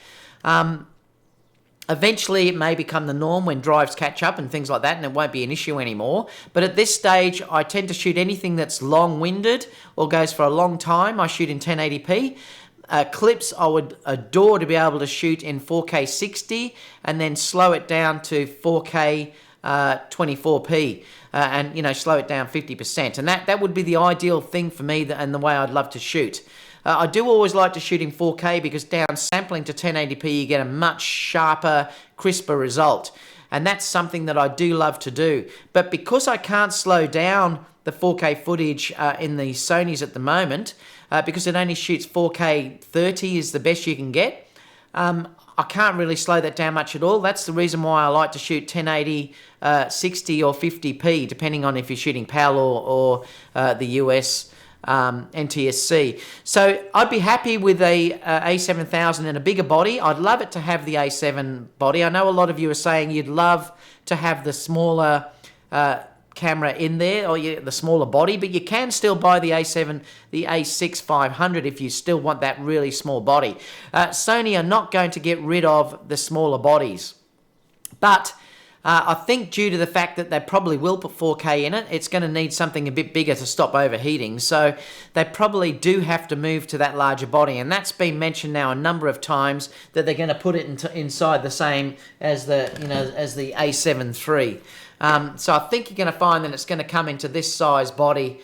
Eventually, it may become the norm when drives catch up and things like that, and it won't be an issue anymore. But at this stage, I tend to shoot anything that's long-winded or goes for a long time. I shoot in 1080p. Clips, I would adore to be able to shoot in 4K 60 and then slow it down to 4K 24p and, you know, slow it down 50%. And that would be the ideal thing for me and the way I'd love to shoot. I do always like to shoot in 4K because down sampling to 1080p, you get a much sharper, crisper result. And that's something that I do love to do. But because I can't slow down the 4K footage in the Sonys at the moment, because it only shoots 4K 30 is the best you can get, I can't really slow that down much at all. That's the reason why I like to shoot 1080, 60 or 50p, depending on if you're shooting PAL or the US NTSC. So I'd be happy with a A7000 and a bigger body. I'd love it to have the A7 body. I know a lot of you are saying you'd love to have the smaller camera in there, or the smaller body, but you can still buy the A7, the A6500 if you still want that really small body. Sony are not going to get rid of the smaller bodies, but I think due to the fact that they probably will put 4K in it, it's going to need something a bit bigger to stop overheating. So they probably do have to move to that larger body, and that's been mentioned now a number of times that they're going to put it inside the same as the as the A7 III. So I think you're going to find that it's going to come into this size body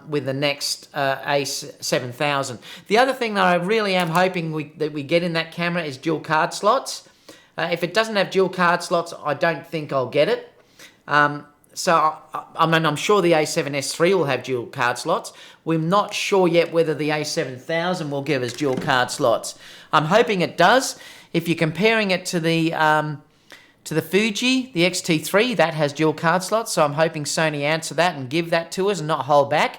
with the next A7000. The other thing that I really am hoping that we get in that camera is dual card slots. If it doesn't have dual card slots, I don't think I'll get it. So, I mean, I'm sure the A7S III will have dual card slots. We're not sure yet whether the A7000 will give us dual card slots. I'm hoping it does. If you're comparing it to the Fuji, the X-T3, that has dual card slots, so I'm hoping Sony answer that and give that to us and not hold back.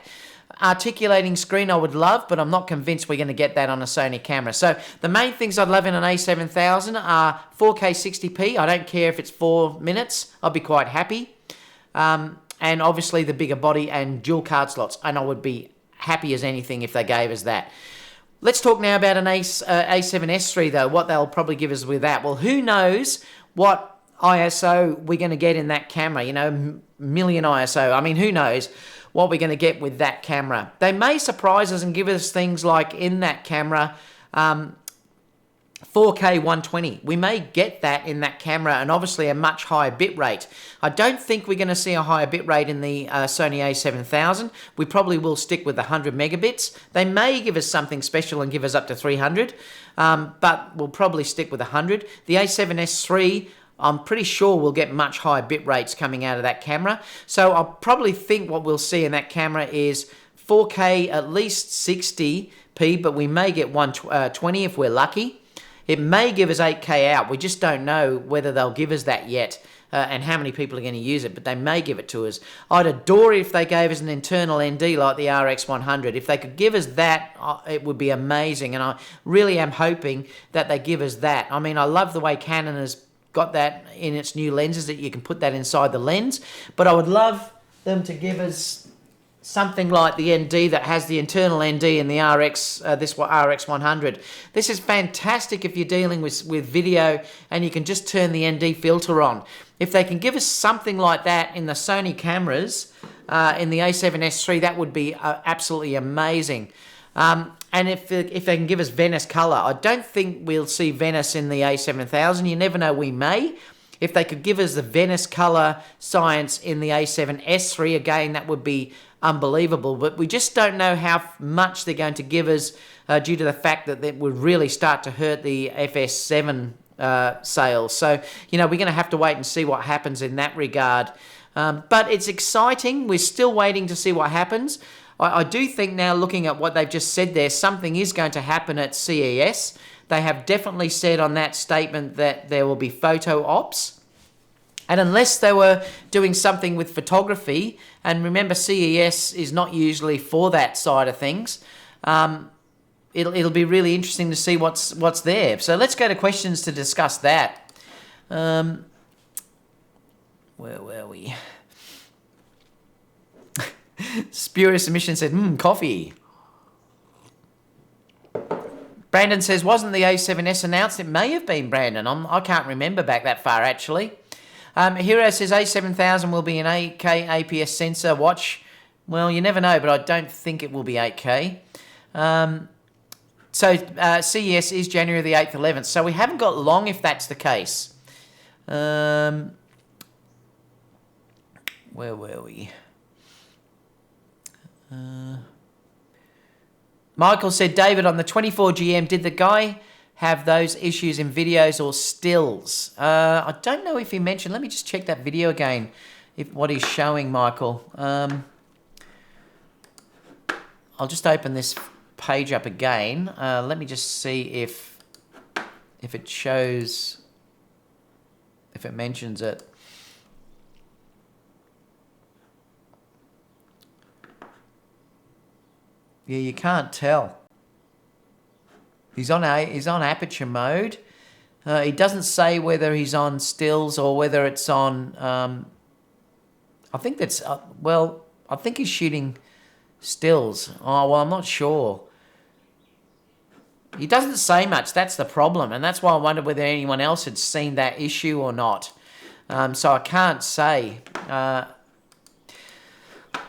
Articulating screen I would love, but I'm not convinced we're going to get that on a Sony camera. So the main things I'd love in an A7000 are 4K 60p. I don't care if it's 4 minutes. I'll be quite happy. And obviously the bigger body and dual card slots. And I would be happy as anything if they gave us that. Let's talk now about an A7S III though, what they'll probably give us with that. Well, who knows what ISO we're going to get in that camera, million ISO. I mean, who knows what we're going to get with that camera. They may surprise us and give us things like in that camera 4K 120. We may get that in that camera and obviously a much higher bit rate. I don't think we're going to see a higher bit rate in the Sony A7000. We probably will stick with 100 megabits. They may give us something special and give us up to 300, but we'll probably stick with 100. The A7S III, I'm pretty sure we'll get much higher bit rates coming out of that camera. So I'll probably think what we'll see in that camera is 4K at least 60p, but we may get 120 if we're lucky. It may give us 8K out. We just don't know whether they'll give us that yet and how many people are going to use it, but they may give it to us. I'd adore it if they gave us an internal ND like the RX100. If they could give us that, it would be amazing, and I really am hoping that they give us that. I mean, I love the way Canon has got that in its new lenses, that you can put that inside the lens, but I would love them to give us something like the ND that has the internal ND in the RX100. This is fantastic if you're dealing with video and you can just turn the ND filter on. If they can give us something like that in the Sony cameras, in the A7S III, that would be absolutely amazing. And if they can give us Venice colour, I don't think we'll see Venice in the A7000. You never know, we may. If they could give us the Venice colour science in the A7S III, again, that would be unbelievable. But we just don't know how much they're going to give us due to the fact that it would really start to hurt the FS7 sales. So, we're going to have to wait and see what happens in that regard. But it's exciting. We're still waiting to see what happens. I do think now, looking at what they've just said there, something is going to happen at CES. They have definitely said on that statement that there will be photo ops. And unless they were doing something with photography, and remember CES is not usually for that side of things, it'll be really interesting to see what's there. So let's go to questions to discuss that. Where were we? Spurious Emission said, coffee. Brandon says, wasn't the A7S announced? It may have been, Brandon. I can't remember back that far, actually. Hero says, A7000 will be an 8K APS sensor watch. Well, you never know, but I don't think it will be 8K. CES is January the 8th, 11th. So we haven't got long if that's the case. Where were we? Michael said, David, on the 24GM, did the guy have those issues in videos or stills? I don't know if he mentioned. Let me just check that video again, what he's showing, Michael. I'll just open this page up again. Let me just see if it shows, if it mentions it. Yeah, you can't tell. He's on aperture mode. He doesn't say whether he's on stills or whether it's on. I think that's I think he's shooting stills. Oh well, I'm not sure. He doesn't say much. That's the problem, and that's why I wondered whether anyone else had seen that issue or not. So I can't say. Let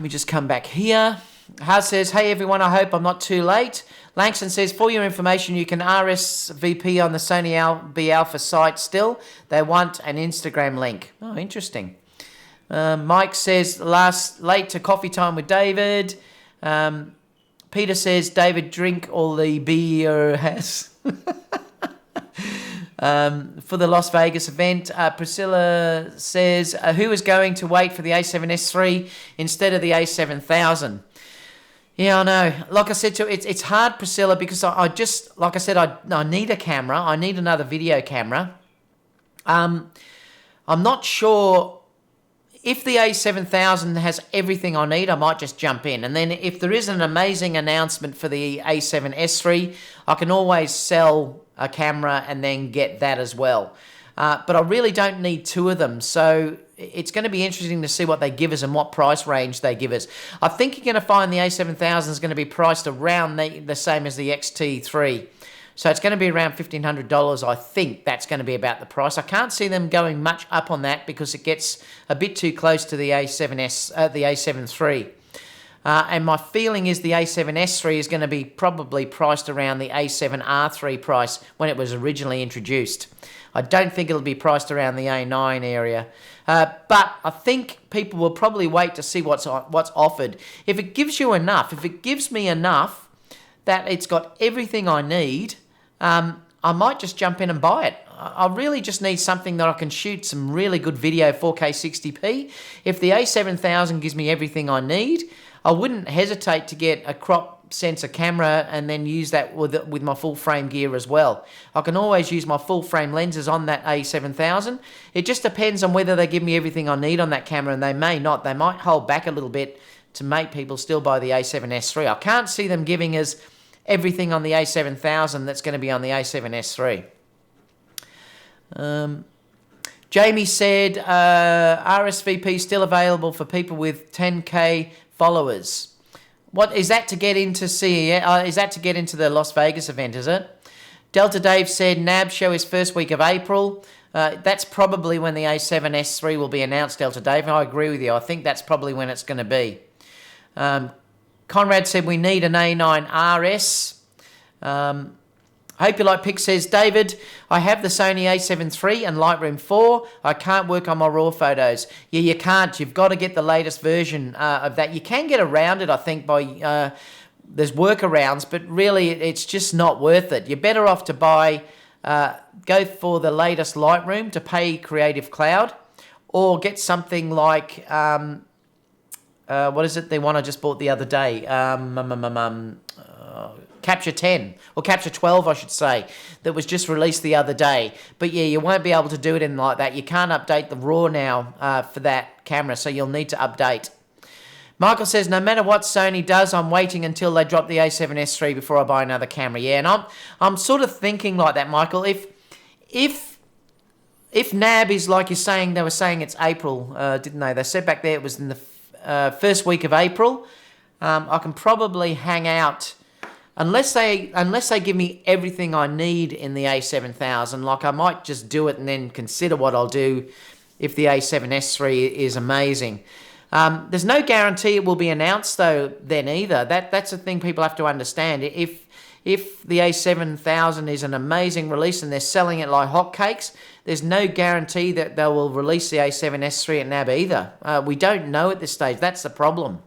me just come back here. Haas says, hey everyone, I hope I'm not too late. Langston says, for your information, you can RSVP on the Sony Be Alpha site still. They want an Instagram link. Oh, interesting. Mike says, late to coffee time with David. Peter says, David, drink all the beer has. For the Las Vegas event. Priscilla says, who is going to wait for the A7S III instead of the A7000? Yeah, I know. Like I said, it's hard, Priscilla, because I need a camera. I need another video camera. I'm not sure if the A7000 has everything I need. I might just jump in. And then if there is an amazing announcement for the A7S III, I can always sell a camera and then get that as well. But I really don't need two of them. So it's going to be interesting to see what they give us and what price range they give us. I think you're going to find the A7000 is going to be priced around the same as the XT3. So it's going to be around $1,500. I think that's going to be about the price. I can't see them going much up on that because it gets a bit too close to the the A7 III. And my feeling is the A7S III is going to be probably priced around the A7R3 price when it was originally introduced. I don't think it'll be priced around the A9 area. But I think people will probably wait to see what's offered. If it gives you enough, if it gives me enough that it's got everything I need, I might just jump in and buy it. I really just need something that I can shoot some really good video 4K 60p. If the A7000 gives me everything I need, I wouldn't hesitate to get a crop sensor camera and then use that with my full frame gear as well. I can always use my full frame lenses on that A7000. It just depends on whether they give me everything I need on that camera, and they may not. They might hold back a little bit to make people still buy the A7S III. I can't see them giving us everything on the A7000 that's going to be on the A7S III. Jamie said RSVP still available for people with 10k followers. What is that to get into CES? Is that to get into the Las Vegas event, is it? Delta Dave said NAB show is first week of April. That's probably when the A7S III will be announced, Delta Dave. And I agree with you. I think that's probably when it's going to be. Conrad said we need an A9 RS. Hope You Like Pic says, David, I have the Sony A7 III and Lightroom 4. I can't work on my RAW photos. Yeah, you can't. You've got to get the latest version of that. You can get around it, I think, by there's workarounds, but really it's just not worth it. You're better off to go for the latest Lightroom to pay Creative Cloud, or get something like, what is it, the one I just bought the other day? Capture 10, or Capture 12, I should say, that was just released the other day. But yeah, you won't be able to do it in like that. You can't update the RAW now for that camera, so you'll need to update. Michael says, no matter what Sony does, I'm waiting until they drop the A7S III before I buy another camera. Yeah, and I'm sort of thinking like that, Michael. If NAB is like you're saying, they were saying it's April, didn't they? They said back there it was in the first week of April. I can probably hang out. Unless they give me everything I need in the A7000, like I might just do it and then consider what I'll do if the A7S III is amazing. There's no guarantee it will be announced though then either. That's the thing people have to understand. If the A7000 is an amazing release and they're selling it like hotcakes, there's no guarantee that they will release the A7S III at NAB either. We don't know at this stage. That's the problem.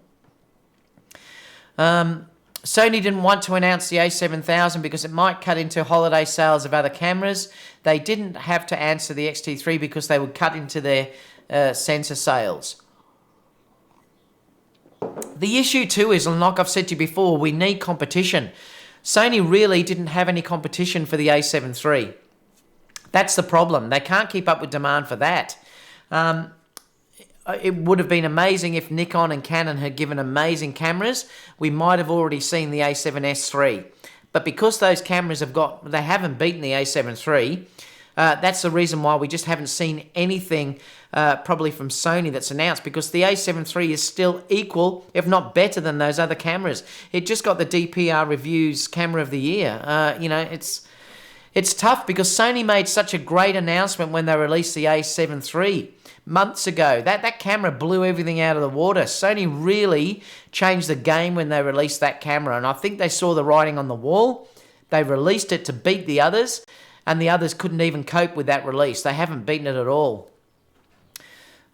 Sony didn't want to announce the A7000 because it might cut into holiday sales of other cameras. They didn't have to answer the XT3 because they would cut into their sensor sales. The issue too is, and like I've said to you before, we need competition. Sony really didn't have any competition for the A7 III. That's the problem. They can't keep up with demand for that. It would have been amazing if Nikon and Canon had given amazing cameras. We might have already seen the A7S III. But because those cameras they haven't beaten the A7 III, that's the reason why we just haven't seen anything probably from Sony that's announced, because the A7 III is still equal, if not better than those other cameras. It just got the DPR Reviews Camera of the Year. It's tough because Sony made such a great announcement when they released the A7 III months ago. That camera blew everything out of the water. Sony really changed the game when they released that camera, and I think they saw the writing on the wall. They released it to beat the others, and the others couldn't even cope with that release. They haven't beaten it at all.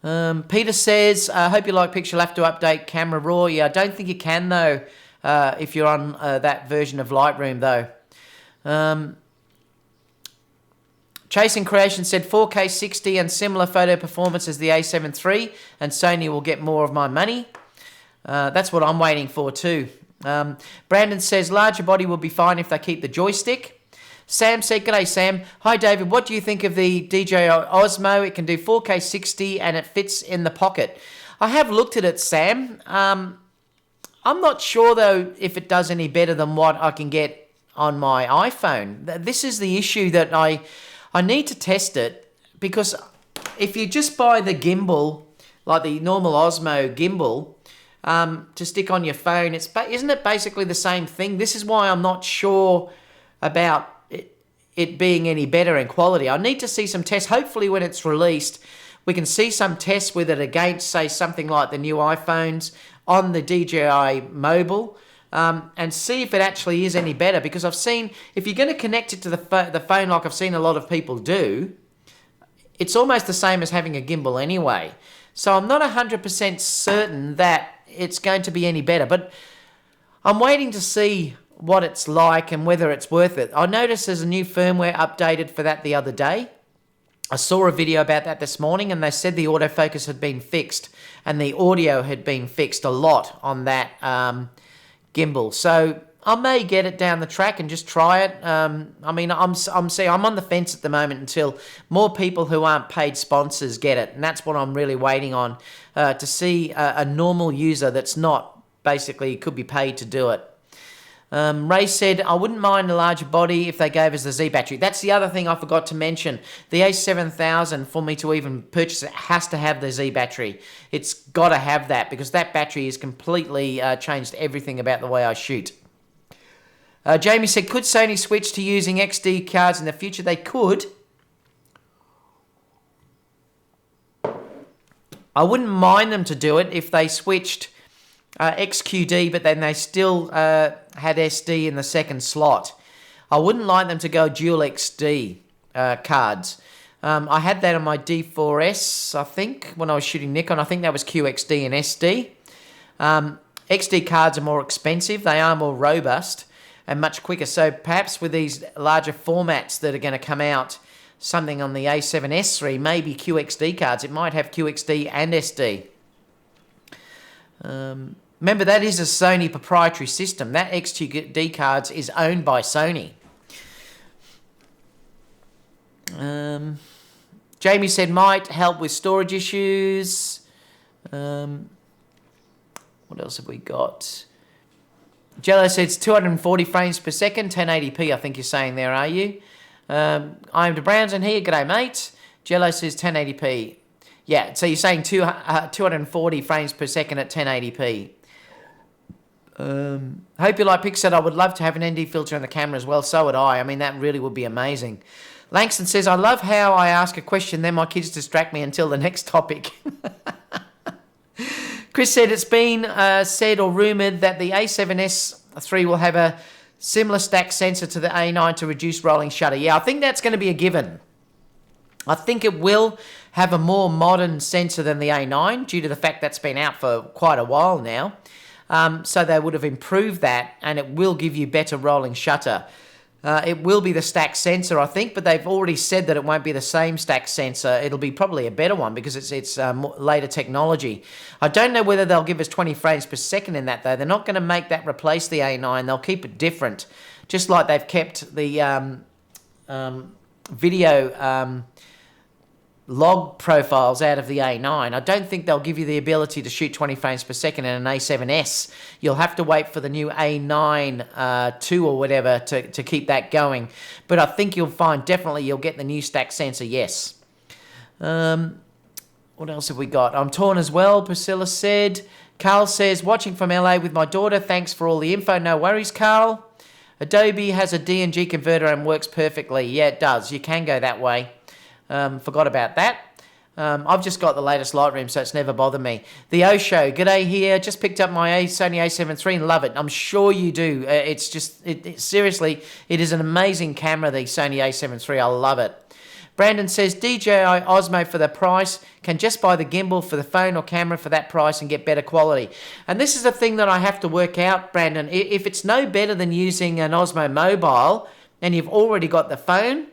Peter says, I hope you like picture. You'll have to update Camera Raw. Yeah, I don't think you can, though, if you're on that version of Lightroom, though. Chasing Creation said 4K 60 and similar photo performance as the A7 III, and Sony will get more of my money. That's what I'm waiting for too. Brandon says larger body will be fine if they keep the joystick. Sam said, g'day Sam. Hi David, what do you think of the DJI Osmo? It can do 4K 60 and it fits in the pocket. I have looked at it, Sam. I'm not sure though if it does any better than what I can get on my iPhone. This is the issue that I need to test it, because if you just buy the gimbal, like the normal Osmo gimbal, to stick on your phone, isn't it basically the same thing? This is why I'm not sure about it being any better in quality. I need to see some tests. Hopefully when it's released, we can see some tests with it against, say, something like the new iPhones on the DJI Mobile, and see if it actually is any better. Because I've seen, if you're going to connect it to the phone like I've seen a lot of people do, it's almost the same as having a gimbal anyway. So I'm not 100% certain that it's going to be any better. But I'm waiting to see what it's like and whether it's worth it. I noticed there's a new firmware updated for that the other day. I saw a video about that this morning, and they said the autofocus had been fixed and the audio had been fixed a lot on that gimbal. So I may get it down the track and just try it. I mean, I'm on the fence at the moment until more people who aren't paid sponsors get it, and that's what I'm really waiting on, to see a normal user that's not basically could be paid to do it. Ray said, I wouldn't mind a larger body if they gave us the Z battery. That's the other thing I forgot to mention. The A7000, for me to even purchase it, has to have the Z battery. It's got to have that, because that battery has completely changed everything about the way I shoot. Jamie said, could Sony switch to using XD cards in the future? They could. I wouldn't mind them to do it if they switched XQD, but then they still had SD in the second slot. I wouldn't like them to go dual XD cards. I had that on my D4S, I think, when I was shooting Nikon. I think that was QXD and SD. XD cards are more expensive. They are more robust and much quicker. So perhaps with these larger formats that are going to come out, something on the A7S III, maybe QXD cards. It might have QXD and SD. Remember, that is a Sony proprietary system. That XQD cards is owned by Sony. Jamie said might help with storage issues. What else have we got? Jello says 240 frames per second, 1080p, I think you're saying there, are you? I'm to Brownson here. G'day, mate. Jello says 1080p. Yeah, so you're saying 240 frames per second at 1080p. Hope you like Pixel. I would love to have an ND filter on the camera as well. So would I. I mean, that really would be amazing. Langston says, I love how I ask a question, then my kids distract me until the next topic. Chris said, it's been said or rumoured that the A7S III will have a similar stack sensor to the A9 to reduce rolling shutter. Yeah, I think that's going to be a given. I think it will have a more modern sensor than the A9 due to the fact that's been out for quite a while now. So they would have improved that, and it will give you better rolling shutter. It will be the stack sensor, I think, but they've already said that it won't be the same stack sensor. It'll be probably a better one because it's later technology. I don't know whether they'll give us 20 frames per second in that, though. They're not going to make that replace the A9. They'll keep it different, just like they've kept the video log profiles out of the A9. I don't think they'll give you the ability to shoot 20 frames per second in an A7S. You'll have to wait for the new A9 2 or whatever to keep that going. But I think you'll find definitely you'll get the new stack sensor, yes. What else have we got? I'm torn as well, Priscilla said. Carl says, watching from LA with my daughter. Thanks for all the info. No worries, Carl. Adobe has a DNG converter and works perfectly. Yeah, it does. You can go that way. Forgot about that. I've just got the latest Lightroom, so it's never bothered me. The O Show, g'day here. Just picked up my Sony A7 III and love it. I'm sure you do. It's just, seriously, it is an amazing camera, the Sony A7 III. I love it. Brandon says, DJI Osmo for the price, can just buy the gimbal for the phone or camera for that price and get better quality. And this is a thing that I have to work out, Brandon. If it's no better than using an Osmo Mobile and you've already got the phone,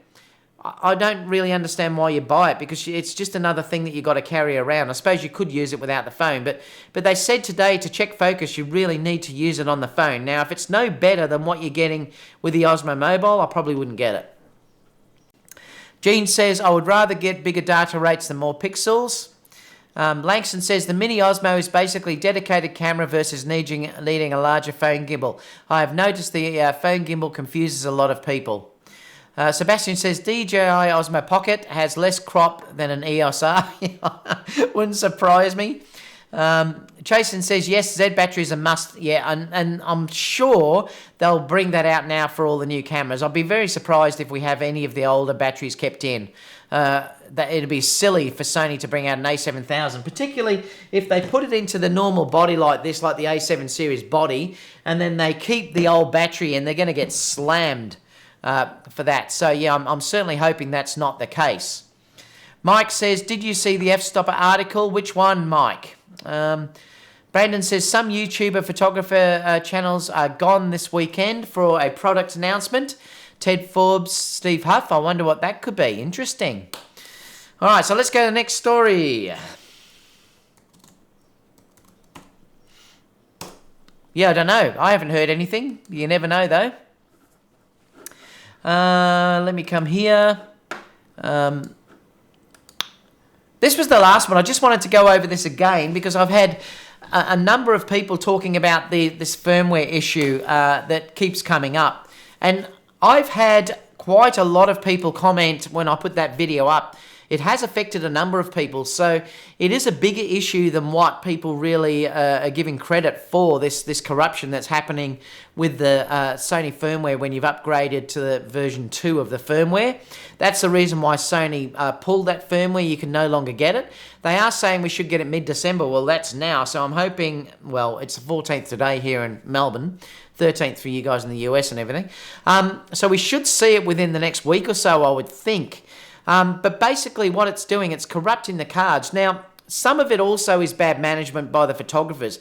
I don't really understand why you buy it, because it's just another thing that you've got to carry around. I suppose you could use it without the phone, but they said today to check focus, you really need to use it on the phone. Now, if it's no better than what you're getting with the Osmo Mobile, I probably wouldn't get it. Gene says, I would rather get bigger data rates than more pixels. Langston says, the Mini Osmo is basically dedicated camera versus needing a larger phone gimbal. I have noticed the phone gimbal confuses a lot of people. Sebastian says, DJI Osmo Pocket has less crop than an EOS R. Wouldn't surprise me. Chasen says, yes, Z battery is a must. Yeah, and I'm sure they'll bring that out now for all the new cameras. I'd be very surprised if we have any of the older batteries kept in. That it'd be silly for Sony to bring out an A7000, particularly if they put it into the normal body like this, like the A7 series body, and then they keep the old battery in, they're going to get slammed for that. So yeah, I'm certainly hoping that's not the case. Mike says, did you see the F-Stopper article? Which one, Mike? Brandon says, some YouTuber photographer channels are gone this weekend for a product announcement. Ted Forbes, Steve Huff, I wonder what that could be. Interesting. All right, so let's go to the next story. Yeah, I don't know. I haven't heard anything. You never know, though. Let me come here. This was the last one. I just wanted to go over this again because I've had a number of people talking about this firmware issue that keeps coming up. And I've had quite a lot of people comment when I put that video up. It has affected a number of people, so it is a bigger issue than what people really are giving credit for, this corruption that's happening with the Sony firmware when you've upgraded to the version 2 of the firmware. That's the reason why Sony pulled that firmware. You can no longer get it. They are saying we should get it mid-December. Well, that's now, so I'm hoping, well, it's the 14th today here in Melbourne, 13th for you guys in the US and everything. So we should see it within the next week or so, I would think. But basically what it's doing, it's corrupting the cards. Now, some of it also is bad management by the photographers.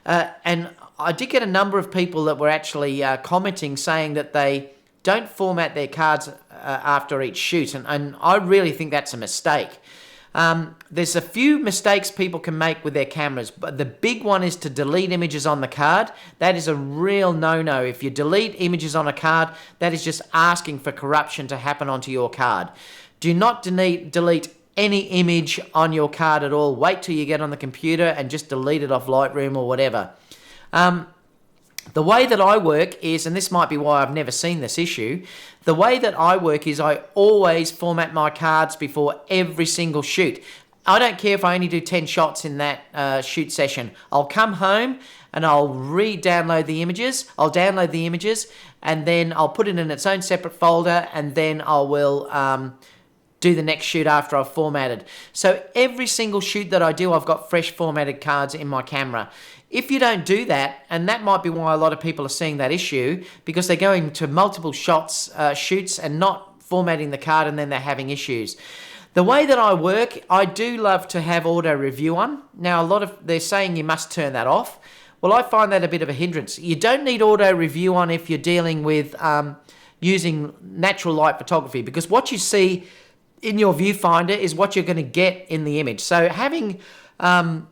And I did get a number of people that were actually commenting saying that they don't format their cards after each shoot. And I really think that's a mistake. There's a few mistakes people can make with their cameras, but the big one is to delete images on the card. That is a real no-no. If you delete images on a card, that is just asking for corruption to happen onto your card. Do not delete any image on your card at all. Wait till you get on the computer and just delete it off Lightroom or whatever. The way that I work is, and this might be why I've never seen this issue, the way that I work is I always format my cards before every single shoot. I don't care if I only do 10 shots in that shoot session. I'll come home and I'll re-download the images. I'll download the images and then I'll put it in its own separate folder, and then I will do the next shoot after I've formatted. So every single shoot that I do, I've got fresh formatted cards in my camera. If you don't do that, and that might be why a lot of people are seeing that issue, because they're going to multiple shoots and not formatting the card, and then they're having issues. The way that I work, I do love to have auto review on. Now, they're saying you must turn that off. Well, I find that a bit of a hindrance. You don't need auto review on if you're dealing with using natural light photography, because what you see in your viewfinder is what you're going to get in the image. So having auto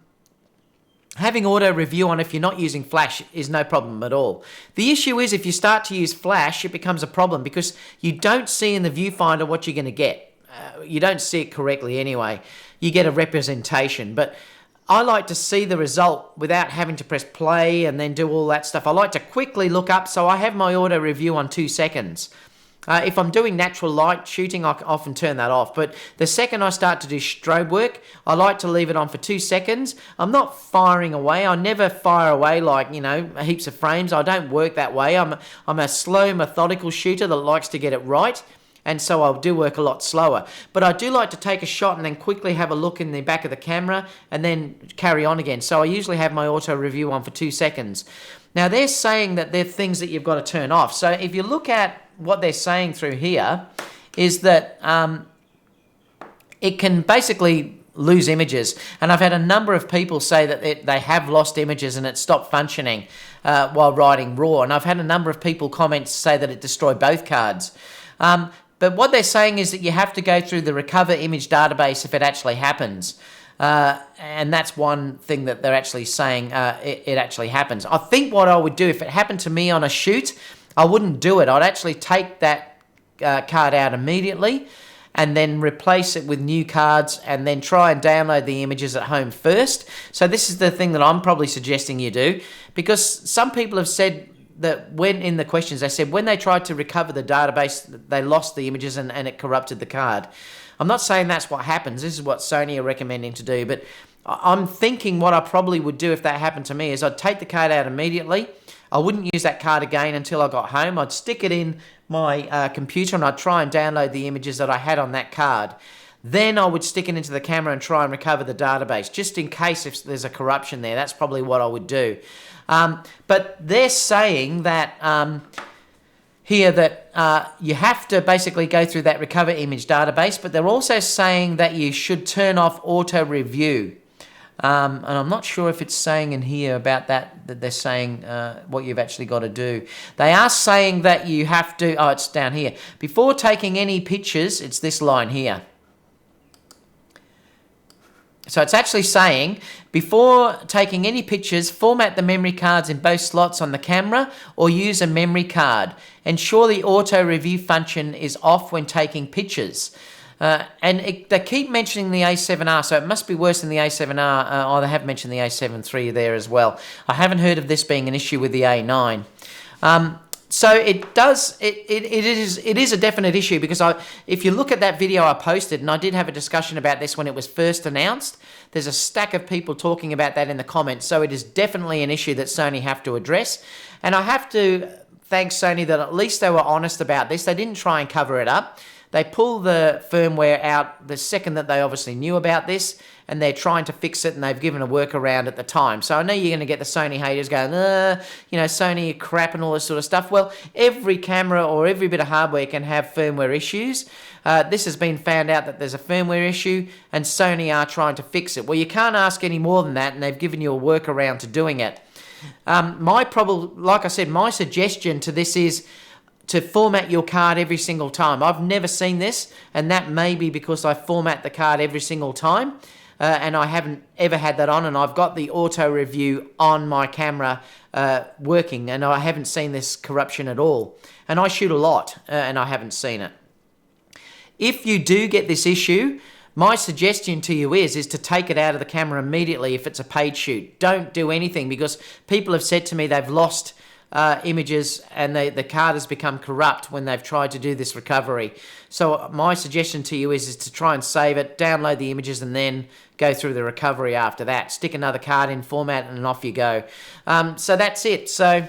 review on if you're not using flash is no problem at all. The issue is if you start to use flash, it becomes a problem because you don't see in the viewfinder what you're going to get. You don't see it correctly anyway. You get a representation, but I like to see the result without having to press play and then do all that stuff. I like to quickly look up, so I have my auto review on 2 seconds. If I'm doing natural light shooting, I can often turn that off. But the second I start to do strobe work, I like to leave it on for 2 seconds. I'm not firing away. I never fire away like, you know, heaps of frames. I don't work that way. I'm a slow, methodical shooter that likes to get it right. And so I'll do work a lot slower. But I do like to take a shot and then quickly have a look in the back of the camera and then carry on again. So I usually have my auto review on for 2 seconds. Now they're saying that they're things that you've got to turn off. So if you look at what they're saying through here is that it can basically lose images. And I've had a number of people say that they have lost images and it stopped functioning while writing RAW. And I've had a number of people comment to say that it destroyed both cards. But what they're saying is that you have to go through the recover image database if it actually happens. And that's one thing that they're actually saying it actually happens. I think what I would do if it happened to me on a shoot, I wouldn't do it. I'd actually take that card out immediately and then replace it with new cards and then try and download the images at home first. So this is the thing that I'm probably suggesting you do, because some people have said that when in the questions, they said when they tried to recover the database, they lost the images and it corrupted the card. I'm not saying that's what happens. This is what Sony are recommending to do. But I'm thinking what I probably would do if that happened to me is I'd take the card out immediately. I wouldn't use that card again until I got home. I'd stick it in my computer and I'd try and download the images that I had on that card. Then I would stick it into the camera and try and recover the database, just in case if there's a corruption there. That's probably what I would do. But they're saying that here that you have to basically go through that recover image database, but they're also saying that you should turn off auto review. And I'm not sure if it's saying in here about that they're saying what you've actually got to do. They are saying that you have to, oh, it's down here. Before taking any pictures, it's this line here. So it's actually saying, before taking any pictures, format the memory cards in both slots on the camera or use a memory card. Ensure the auto review function is off when taking pictures. They keep mentioning the A7R, so it must be worse than the A7R. They have mentioned the A7 III there as well. I haven't heard of this being an issue with the A9. So it does. It is a definite issue, because if you look at that video I posted, and I did have a discussion about this when it was first announced, there's a stack of people talking about that in the comments. So it is definitely an issue that Sony have to address, and I have to thank Sony that at least they were honest about this. They didn't try and cover it up. They pulled the firmware out the second that they obviously knew about this, and they're trying to fix it, and they've given a workaround at the time. So I know you're going to get the Sony haters going, you know, Sony crap and all this sort of stuff. Well, every camera or every bit of hardware can have firmware issues. This has been found out that there's a firmware issue, and Sony are trying to fix it. Well, you can't ask any more than that, and they've given you a workaround to doing it. Like I said, my suggestion to this is to format your card every single time. I've never seen this, and that may be because I format the card every single time, and I haven't ever had that on, and I've got the auto review on my camera working, and I haven't seen this corruption at all. And I shoot a lot, and I haven't seen it. If you do get this issue, my suggestion to you is to take it out of the camera immediately if it's a paid shoot. Don't do anything, because people have said to me they've lost images and the card has become corrupt when they've tried to do this recovery. So my suggestion to you is to try and save it, download the images, and then go through the recovery after that. Stick another card in, format, and off you go. So that's it. So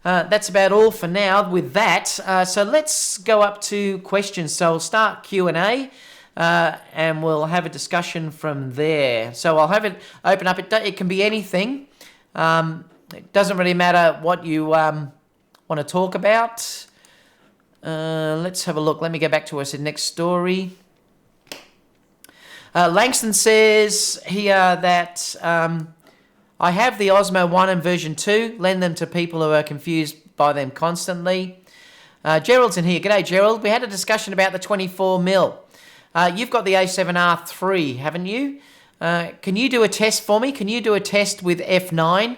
that's about all for now with that. So let's go up to questions. So I'll start Q&A. And we'll have a discussion from there. So I'll have it open up. It can be anything. It doesn't really matter what you want to talk about. Let's have a look. Let me go back to us in next story. Langston says here that I have the Osmo 1 and version 2. Lend them to people who are confused by them constantly. Gerald's in here. G'day, Gerald. We had a discussion about the 24mm. You've got the A7R III, haven't you? Can you do a test for me? Can you do a test with F9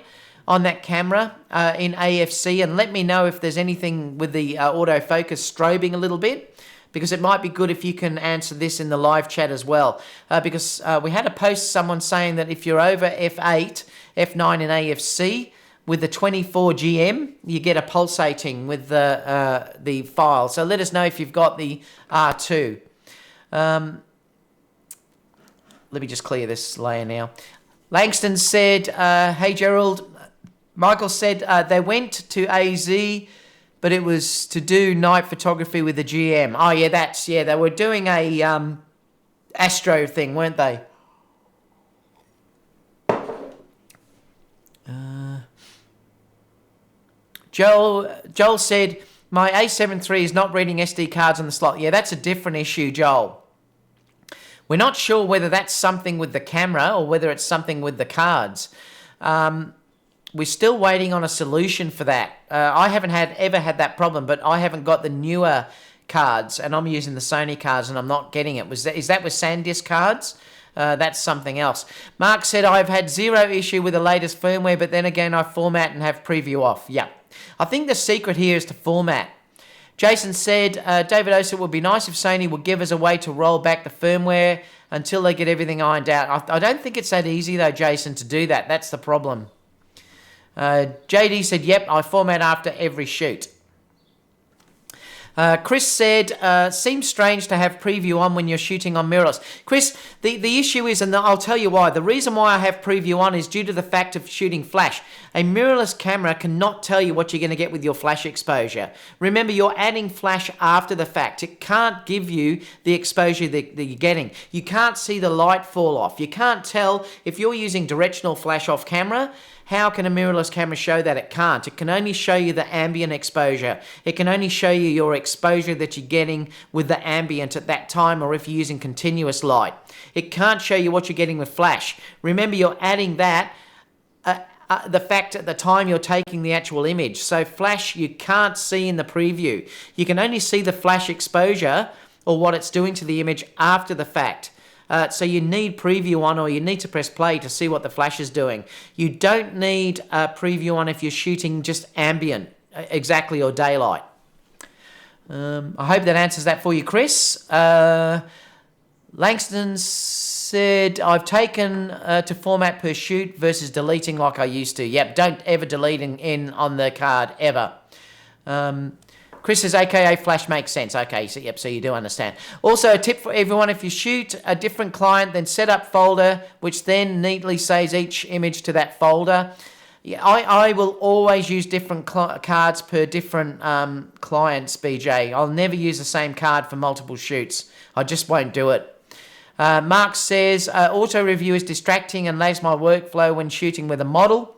on that camera in AFC, and let me know if there's anything with the autofocus strobing a little bit, because it might be good if you can answer this in the live chat as well. Because we had a post, someone saying that if you're over F8, F9 in AFC with the 24 GM, you get a pulsating with the file. So let us know if you've got the R2. Let me just clear this layer now. Langston said, hey Gerald, Michael said they went to AZ, but it was to do night photography with the GM. Oh yeah, they were doing a Astro thing, weren't they? Joel said, my A7 III is not reading SD cards on the slot. Yeah, that's a different issue, Joel. We're not sure whether that's something with the camera or whether it's something with the cards. We're still waiting on a solution for that. I haven't ever had that problem, but I haven't got the newer cards, and I'm using the Sony cards, and I'm not getting it. Is that with SanDisk cards? That's something else. Mark said, I've had zero issue with the latest firmware, but then again, I format and have preview off. Yeah. I think the secret here is to format. Jason said, David Oastler, it would be nice if Sony would give us a way to roll back the firmware until they get everything ironed out. I don't think it's that easy, though, Jason, to do that. That's the problem. JD said, yep, I format after every shoot. Chris said, seems strange to have preview on when you're shooting on mirrorless. Chris, the issue is, and I'll tell you why, the reason why I have preview on is due to the fact of shooting flash. A mirrorless camera cannot tell you what you're going to get with your flash exposure. Remember, you're adding flash after the fact. It can't give you the exposure that you're getting. You can't see the light fall off. You can't tell if you're using directional flash off camera. How can a mirrorless camera show that? It can't. It can only show you the ambient exposure. It can only show you your exposure that you're getting with the ambient at that time, or if you're using continuous light. It can't show you what you're getting with flash. Remember, you're adding that, the fact at the time you're taking the actual image. So flash, you can't see in the preview. You can only see the flash exposure or what it's doing to the image after the fact. So you need preview on, or you need to press play to see what the flash is doing. You don't need preview on if you're shooting just ambient, exactly, or daylight. I hope that answers that for you, Chris. Langston said, I've taken to format per shoot versus deleting like I used to. Yep, don't ever delete in on the card, ever. Chris says, AKA flash makes sense. Okay, so yep, so you do understand. Also, a tip for everyone, if you shoot a different client, then set up folder, which then neatly saves each image to that folder. Yeah, I will always use different cards per different clients, BJ. I'll never use the same card for multiple shoots. I just won't do it. Mark says, auto review is distracting and lags my workflow when shooting with a model.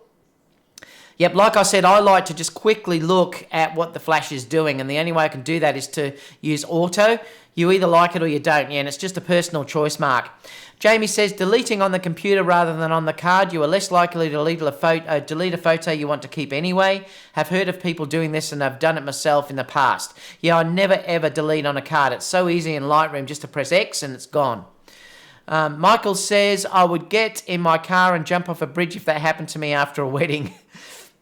Yep, like I said, I like to just quickly look at what the flash is doing, and the only way I can do that is to use auto. You either like it or you don't, yeah, and it's just a personal choice, Mark. Jamie says, deleting on the computer rather than on the card, you are less likely to delete a photo you want to keep anyway. Have heard of people doing this, and I've done it myself in the past. Yeah, I never ever delete on a card. It's so easy in Lightroom just to press X and it's gone. Michael says, I would get in my car and jump off a bridge if that happened to me after a wedding.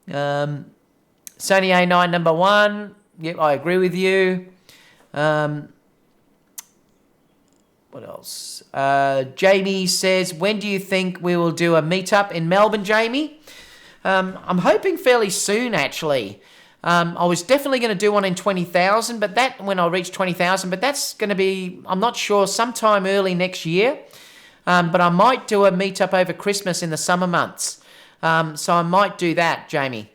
Sony A9 number 1. Yep, I agree with you. What else? Jamie says, when do you think we will do a meetup in Melbourne, Jamie? I'm hoping fairly soon, actually. I was definitely going to do one in 20,000, but that when I reach 20,000, but that's going to be, I'm not sure, sometime early next year. But I might do a meetup over Christmas in the summer months. So I might do that, Jamie.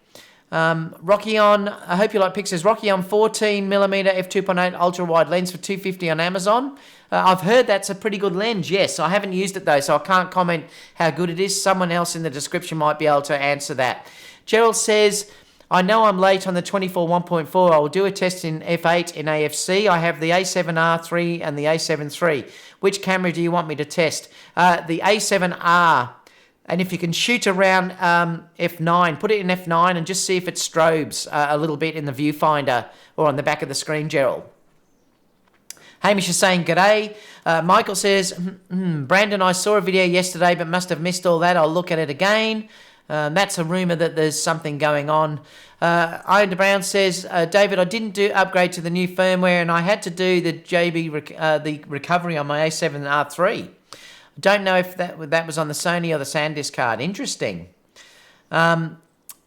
Rocky on, I hope you like pictures. Rocky on 14mm f2.8 ultra-wide lens for $250 on Amazon. I've heard that's a pretty good lens, yes. I haven't used it though, so I can't comment how good it is. Someone else in the description might be able to answer that. Gerald says, I know I'm late on the 24 1.4. I will do a test in f8 in AFC. I have the A7R III and the A7 III. Which camera do you want me to test? The A7R. And if you can shoot around F9, put it in F9 and just see if it strobes a little bit in the viewfinder or on the back of the screen, Gerald. Hamish is saying, g'day. Michael says, Brandon, I saw a video yesterday but must have missed all that. I'll look at it again. That's a rumour that there's something going on. Ian Brown says, David, I didn't upgrade to the new firmware and I had to do the the recovery on my A7R III. Don't know if that was on the Sony or the SanDisk card. Interesting.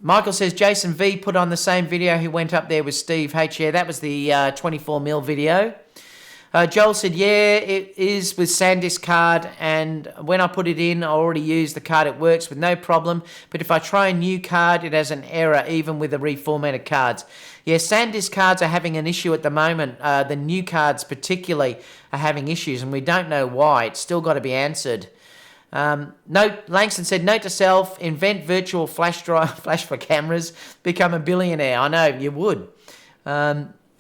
Michael says, Jason V put on the same video who went up there with Steve H. Yeah, that was the 24mm video. Joel said, yeah, it is with SanDisk card, and when I put it in, I already used the card. It works with no problem, but if I try a new card, it has an error, even with the reformatted cards. Yeah, SanDisk cards are having an issue at the moment. The new cards particularly are having issues, and we don't know why. It's still got to be answered. Langston said, note to self, invent virtual flash for cameras, become a billionaire. I know, you would.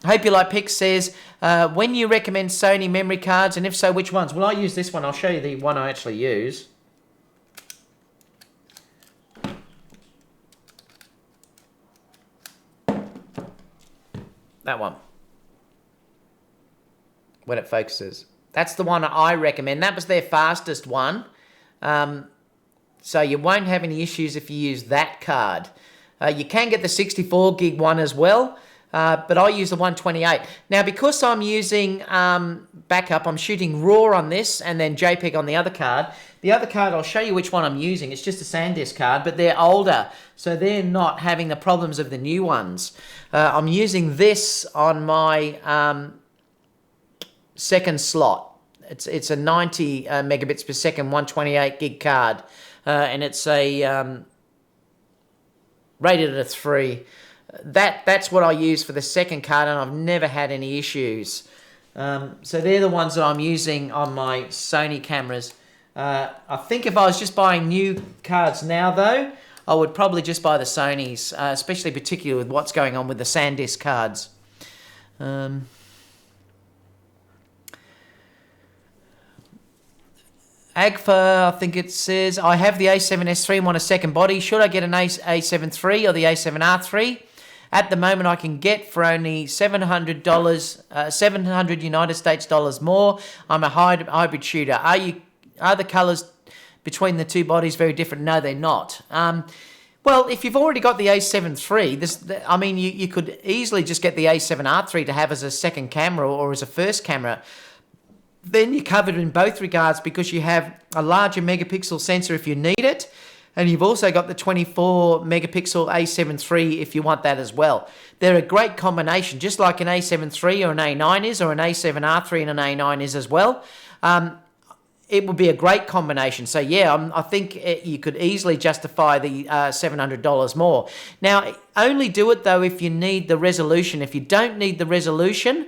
Hope You Like Pics says, when you recommend Sony memory cards, and if so, which ones? Well, I use this one. I'll show you the one I actually use. That one. When it focuses. That's the one I recommend. That was their fastest one. So you won't have any issues if you use that card. You can get the 64 gig one as well. But I use the 128. Now, because I'm using backup, I'm shooting RAW on this and then JPEG on the other card. The other card, I'll show you which one I'm using. It's just a SanDisk card, but they're older, so they're not having the problems of the new ones. I'm using this on my second slot. It's a 90 megabits per second, 128 gig card, and it's a rated at a 3. That's what I use for the second card, and I've never had any issues. So they're the ones that I'm using on my Sony cameras. I think if I was just buying new cards now, though, I would probably just buy the Sonys, especially particularly with what's going on with the SanDisk cards. Agfa, I think it says, I have the A7S III and want a second body. Should I get an A7 III or the A7R III? At the moment, I can get for only $700, 700 United States dollars more. I'm a hybrid shooter. Are the colours between the two bodies very different? No, they're not. Well, if you've already got the A7 III, you could easily just get the A7R III to have as a second camera or as a first camera. Then you're covered in both regards because you have a larger megapixel sensor if you need it, and you've also got the 24 megapixel A7 III if you want that as well. They're a great combination, just like an A7 III or an A9 is, or an A7R III and an A9 is as well. It would be a great combination. So yeah, I think you could easily justify the $700 more. Now, only do it though if you need the resolution. If you don't need the resolution,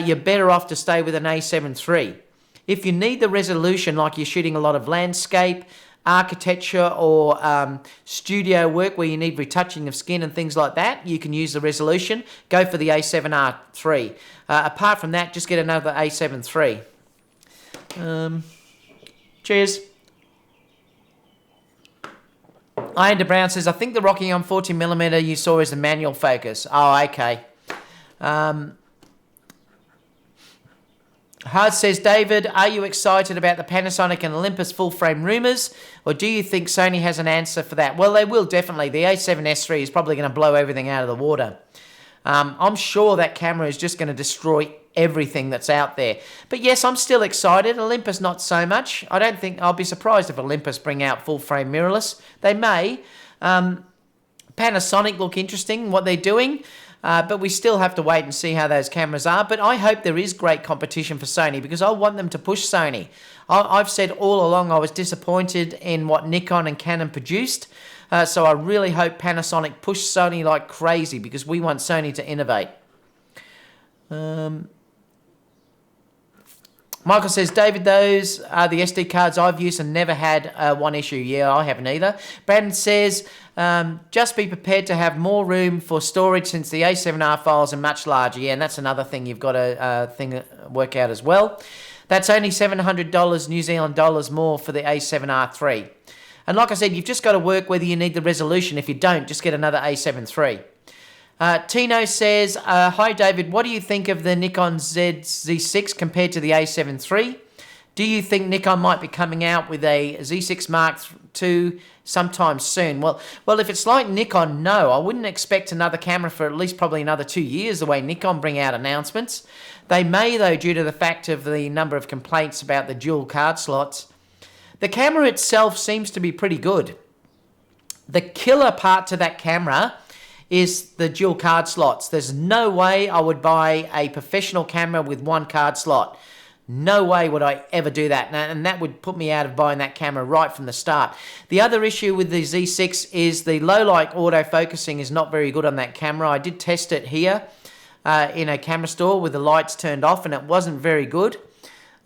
you're better off to stay with an A7 III. If you need the resolution, like you're shooting a lot of landscape, architecture, or studio work where you need retouching of skin and things like that, you can use the resolution. Go for the A7R III. Apart from that, just get another A7 III. Cheers. Iron Brown says, I think the Rocky on 40mm you saw is the manual focus. Oh, okay. Hard says, David, are you excited about the Panasonic and Olympus full-frame rumours, or do you think Sony has an answer for that? Well, they will definitely. The A7S III is probably going to blow everything out of the water. I'm sure that camera is just going to destroy everything that's out there. But yes, I'm still excited. Olympus, not so much. I'll be surprised if Olympus bring out full-frame mirrorless. They may. Panasonic look interesting, what they're doing. But we still have to wait and see how those cameras are. But I hope there is great competition for Sony because I want them to push Sony. I've said all along I was disappointed in what Nikon and Canon produced. So I really hope Panasonic push Sony like crazy because we want Sony to innovate. Michael says, David, those are the SD cards I've used and never had one issue. Yeah, I haven't either. Brandon says, just be prepared to have more room for storage since the A7R files are much larger. Yeah, and that's another thing you've got to work out as well. That's only $700 New Zealand dollars more for the A7R III. And like I said, you've just got to work whether you need the resolution. If you don't, just get another A7 III. Tino says, hi David, what do you think of the Nikon Z6 compared to the A7 III? Do you think Nikon might be coming out with a Z6 Mark II sometime soon? Well, if it's like Nikon, no, I wouldn't expect another camera for at least probably another 2 years the way Nikon bring out announcements. They may though, due to the fact of the number of complaints about the dual card slots. The camera itself seems to be pretty good. The killer part to that camera is the dual card slots. There's no way I would buy a professional camera with one card slot. No way would I ever do that, and that would put me out of buying that camera right from the start. The other issue with the Z6 is the low light autofocusing is not very good on that camera. I did test it here in a camera store with the lights turned off, and it wasn't very good.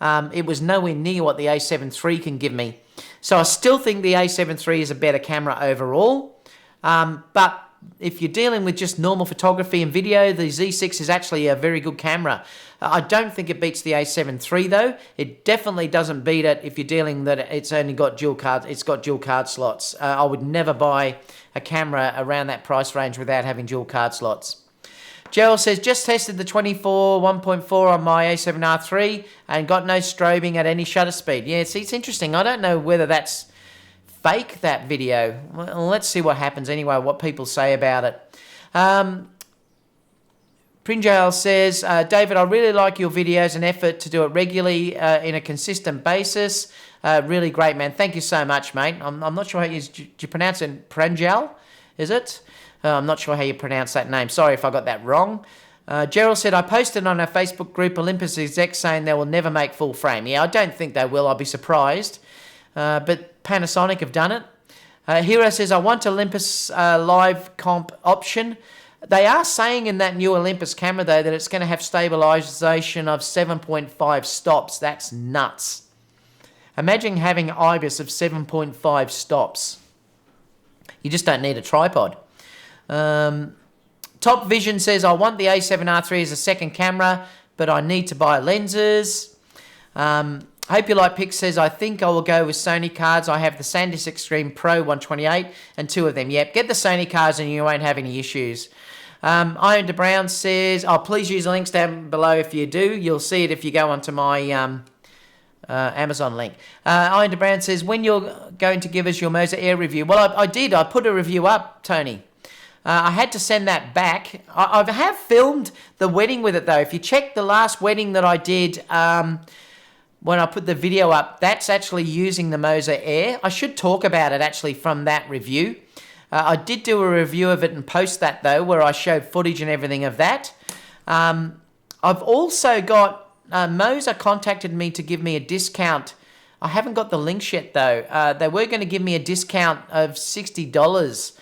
It was nowhere near what the A7 III can give me. So I still think the A7 III is a better camera overall, but if you're dealing with just normal photography and video, the Z6 is actually a very good camera. I don't think it beats the A7 III though. It definitely doesn't beat it if you're dealing that it's only got dual card. It's got dual card slots. I would never buy a camera around that price range without having dual card slots. Gerald says, just tested the 24 1.4 on my A7R III and got no strobing at any shutter speed. Yeah, see, it's interesting. I don't know whether that's fake, that video. Well, let's see what happens anyway, what people say about it. Prinjale says, David, I really like your videos and effort to do it regularly in a consistent basis. Really great, man. Thank you so much, mate. I'm not sure how do you pronounce it? Prinjale, is it? I'm not sure how you pronounce that name. Sorry if I got that wrong. Gerald said, I posted on our Facebook group Olympus execs saying they will never make full frame. Yeah, I don't think they will. I'll be surprised. But Panasonic have done it. Hero says, I want Olympus live comp option. They are saying in that new Olympus camera, though, that it's going to have stabilization of 7.5 stops. That's nuts. Imagine having IBIS of 7.5 stops. You just don't need a tripod. Top Vision says, I want the A7R III as a second camera, but I need to buy lenses. Hope You Like Pics says, I think I will go with Sony cards. I have the SanDisk Extreme Pro 128 and 2 of them. Yep, get the Sony cards and you won't have any issues. Iron de Brown says, please use the links down below if you do. You'll see it if you go onto my Amazon link. Iron de Brown says, when you're going to give us your Moza Air review? Well, I did. I put a review up, Tony. I had to send that back. I have filmed the wedding with it, though. If you check the last wedding that I did when I put the video up, that's actually using the Moza Air. I should talk about it, actually, from that review. I did do a review of it and post that, though, where I showed footage and everything of that. I've also got... Moza contacted me to give me a discount. I haven't got the links yet, though. They were going to give me a discount of $60.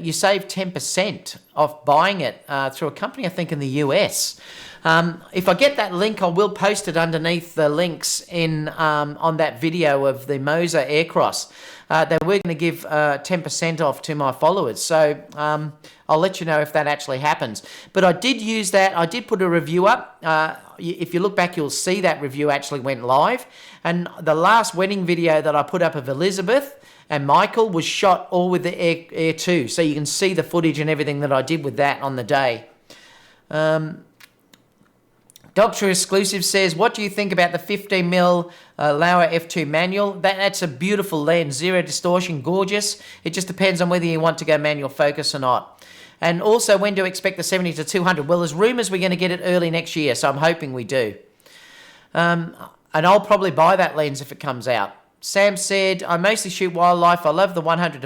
You save 10% off buying it through a company, I think, in the US. If I get that link, I will post it underneath the links in on that video of the Moza Aircross. They were going to give 10% off to my followers, so I'll let you know if that actually happens. But I did use that. I did put a review up. If you look back, you'll see that review actually went live. And the last wedding video that I put up of Elizabeth and Michael was shot all with the Air 2, so you can see the footage and everything that I did with that on the day. Doctor Exclusive says, what do you think about the 15mm Laowa f2 manual? That's a beautiful lens, zero distortion, gorgeous. It just depends on whether you want to go manual focus or not. And also, when do you expect the 70-200? Well, there's rumours we're going to get it early next year, so I'm hoping we do. And I'll probably buy that lens if it comes out. Sam said, I mostly shoot wildlife. I love the 100-400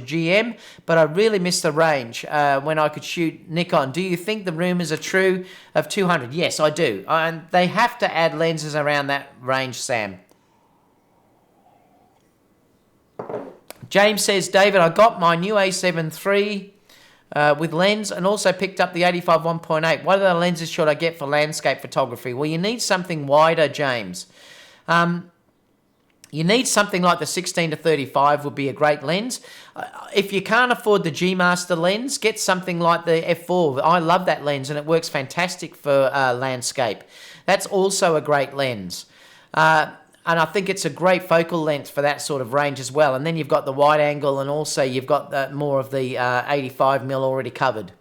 GM, but I really miss the range when I could shoot Nikon. Do you think the rumours are true of 200? Yes, I do. And they have to add lenses around that range, Sam. James says, David, I got my new A7 III with lens and also picked up the 85 1.8. What other lenses should I get for landscape photography? Well, you need something wider, James. You need something like the 16-35 would be a great lens. If you can't afford the G Master lens, get something like the f4. I love that lens and it works fantastic for landscape. That's also a great lens. And I think it's a great focal length for that sort of range as well. And then you've got the wide angle and also you've got more of the 85mm already covered.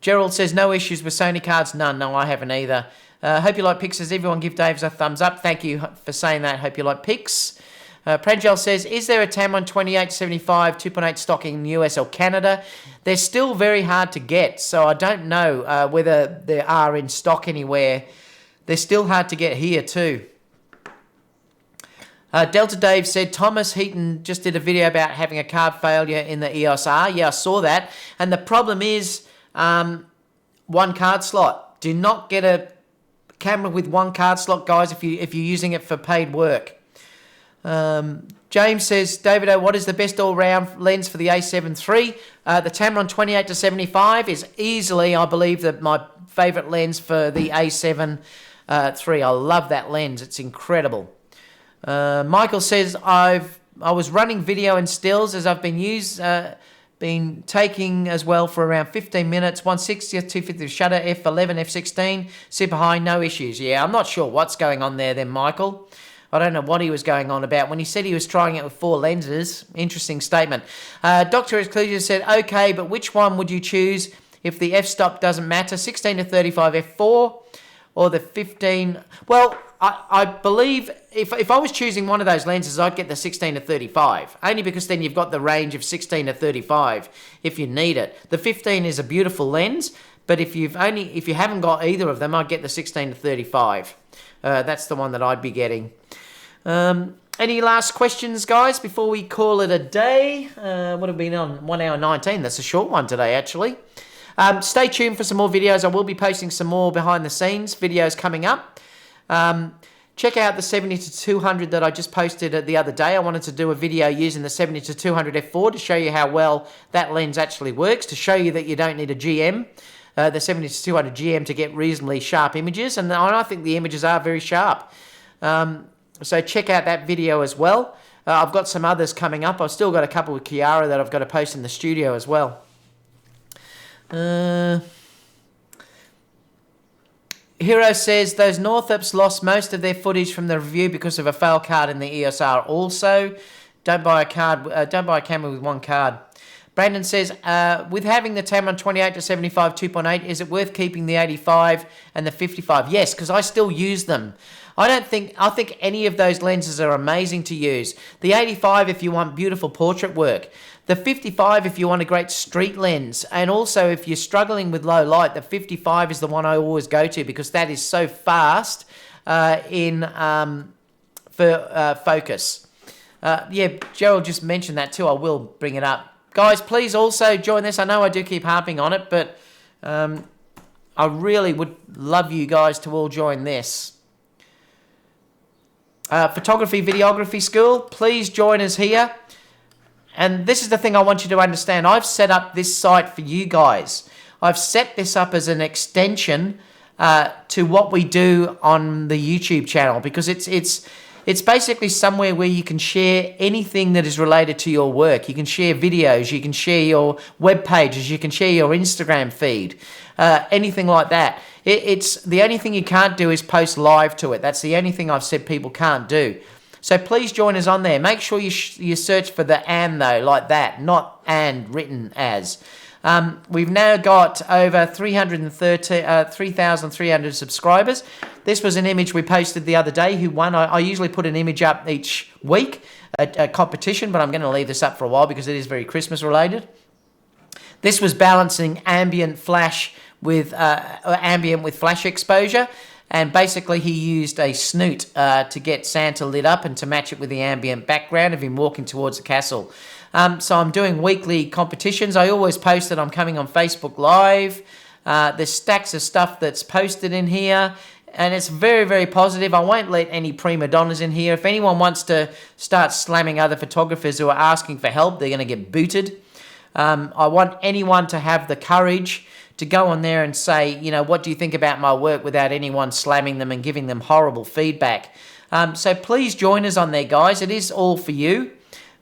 Gerald says, no issues with Sony cards? None. No, I haven't either. Hope You Like Pics says, everyone give Dave a thumbs up. Thank you for saying that. Hope You Like Pics. Pranjal says, is there a Tamron 2875 2.8 stock in the US or Canada? They're still very hard to get, so I don't know whether they are in stock anywhere. They're still hard to get here too. Delta Dave said, Thomas Heaton just did a video about having a card failure in the EOS R. Yeah, I saw that. And the problem is one card slot. Do not get a camera with one card slot, guys, if you're using it for paid work. James says, Davido, what is the best all-round lens for the A7 III? The Tamron 28-75 is easily, I believe, my favourite lens for the A7 III. I love that lens. It's incredible. Michael says, I was running video and stills as I've been taking as well for around 15 minutes, 160th, 250th shutter, f11, f16, super high, no issues. Yeah, I'm not sure what's going on there then, Michael. I don't know what he was going on about. When he said he was trying it with 4 lenses, interesting statement. Dr. Exclusion said, okay, but which one would you choose if the f-stop doesn't matter, 16 to 35 f4 or the 15? Well, I believe if I was choosing one of those lenses, I'd get the 16 to 35, only because then you've got the range of 16 to 35 if you need it. The 15 is a beautiful lens, but if you haven't got either of them, I'd get the 16 to 35. That's the one that I'd be getting. Any last questions, guys, before we call it a day? What have been on? 1 hour 19. That's a short one today, actually. Stay tuned for some more videos. I will be posting some more behind the scenes videos coming up. Check out the 70 to 200 that I just posted the other day. I wanted to do a video using the 70 to 200 f4 to show you how well that lens actually works, to show you that you don't need a GM, the 70 to 200 GM, to get reasonably sharp images. And I think the images are very sharp. So check out that video as well. I've got some others coming up. I've still got a couple with Kiara that I've got to post in the studio as well. Hero says, those Northups lost most of their footage from the review because of a fail card in the EOS R. Also, don't buy a camera with one card. Brandon says, with having the Tamron 28 to 75 2.8, is it worth keeping the 85 and the 55? Yes, because I still use them. I think any of those lenses are amazing to use. The 85 if you want beautiful portrait work. The 55 if you want a great street lens. And also if you're struggling with low light, the 55 is the one I always go to because that is so fast for focus. Yeah, Gerald just mentioned that too. I will bring it up. Guys, please also join this. I know I do keep harping on it, but I really would love you guys to all join this. Photography, videography school, please join us here. And this is the thing I want you to understand. I've set up this site for you guys. I've set this up as an extension to what we do on the YouTube channel, because it's basically somewhere where you can share anything that is related to your work. You can share videos, you can share your web pages, you can share your Instagram feed, anything like that. It's the only thing you can't do is post live to it. That's the only thing I've said people can't do. So please join us on there. Make sure you search for the "and" though, like that, not "and" written as. We've now got over 3,300 subscribers. This was an image we posted the other day. Who won? I usually put an image up each week, a competition, but I'm going to leave this up for a while because it is very Christmas related. This was balancing ambient flash with ambient with flash exposure, and basically he used a snoot to get Santa lit up and to match it with the ambient background of him walking towards the castle. So I'm doing weekly competitions. I always post that I'm coming on Facebook Live. There's stacks of stuff that's posted in here, and it's very, very positive. I won't let any prima donnas in here. If anyone wants to start slamming other photographers who are asking for help, they're going to get booted. I want anyone to have the courage to go on there and say, you know, what do you think about my work, without anyone slamming them and giving them horrible feedback. So please join us on there, guys. It is all for you.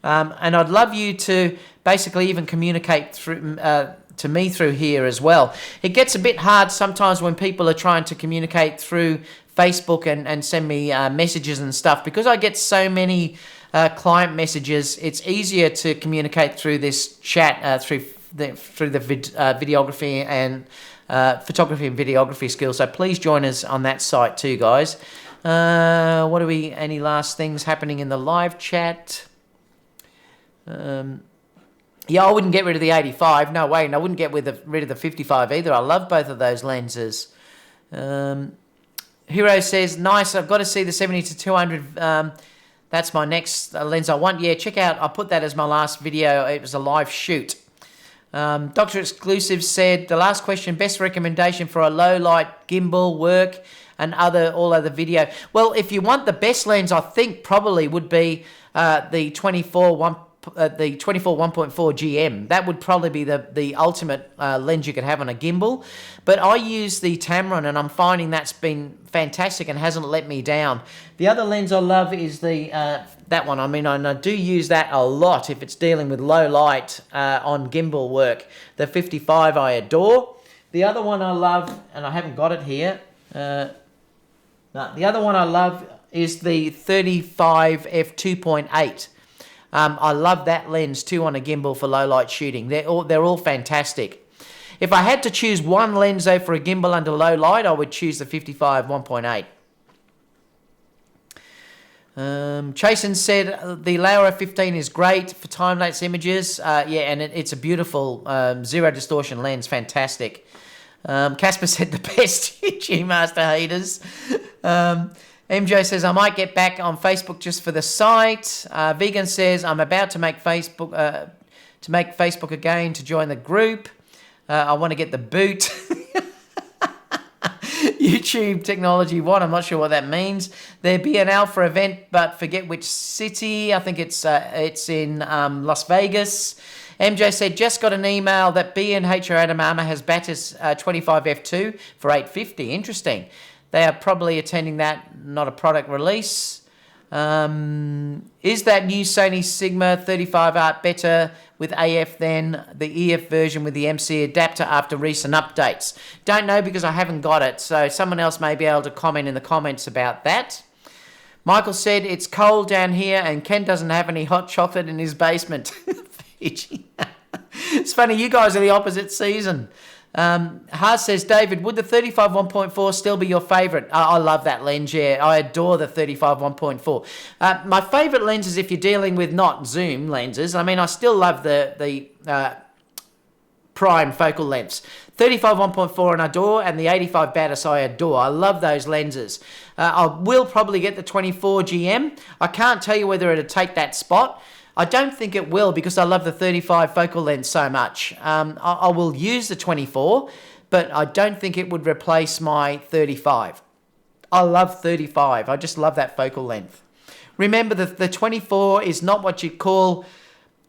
And I'd love you to basically even communicate through to me through here as well. It gets a bit hard sometimes when people are trying to communicate through Facebook and send me messages and stuff, because I get so many client messages. It's easier to communicate through this chat through the videography and photography and videography skills. So please join us on that site too, guys. Any last things happening in the live chat? Yeah, I wouldn't get rid of the 85. No way. And I wouldn't get rid of the 55 either. I love both of those lenses. Hero says, nice. I've got to see the 70 to 200. That's my next lens I want. Yeah, check out, I put that as my last video. It was a live shoot. Dr. Exclusive said, the last question, best recommendation for a low light gimbal work and all other video. Well, if you want the best lens, I think probably would be the 24 1.4 GM. That would probably be the ultimate lens you could have on a gimbal. But I use the Tamron, and I'm finding that's been fantastic and hasn't let me down. The other lens I love is the that one. I mean, I do use that a lot if it's dealing with low light on gimbal work. The 55 I adore. The other one I love, and I haven't got it here. No, the other one I love is the 35 f2.8. I love that lens too on a gimbal for low light shooting. They're all fantastic. If I had to choose one lens though for a gimbal under low light, I would choose the 55 1.8. Chasen said the Laura 15 is great for time-lapse images. Yeah, and it's a beautiful zero distortion lens. Fantastic. Casper said the best G Master haters. MJ says, I might get back on Facebook just for the site. Vegan says, I'm about to make Facebook again to join the group. I want to get the boot. YouTube technology one, I'm not sure what that means. There'd be an Alpha event, but forget which city. I think it's in Las Vegas. MJ said, just got an email that B&H or Adam Armour has Batis 25F2 for $850. Interesting. They are probably attending that, not a product release. Is that new Sony Sigma 35 Art better with AF than the EF version with the MC adapter after recent updates? Don't know because I haven't got it, so someone else may be able to comment in the comments about that. Michael said, it's cold down here and Ken doesn't have any hot chocolate in his basement. It's funny, you guys are the opposite season. Haas says, David, would the 35 1.4 still be your favourite? I love that lens, yeah. I adore the 35 1.4. My favourite lens is if you're dealing with not zoom lenses. I mean, I still love the prime focal lengths. 35 1.4 and I adore, and the 85 Batis I adore. I love those lenses. I will probably get the 24 GM. I can't tell you whether it'll take that spot. I don't think it will because I love the 35 focal length so much. I will use the 24, but I don't think it would replace my 35. I love 35. I just love that focal length. Remember, the 24 is not what you'd call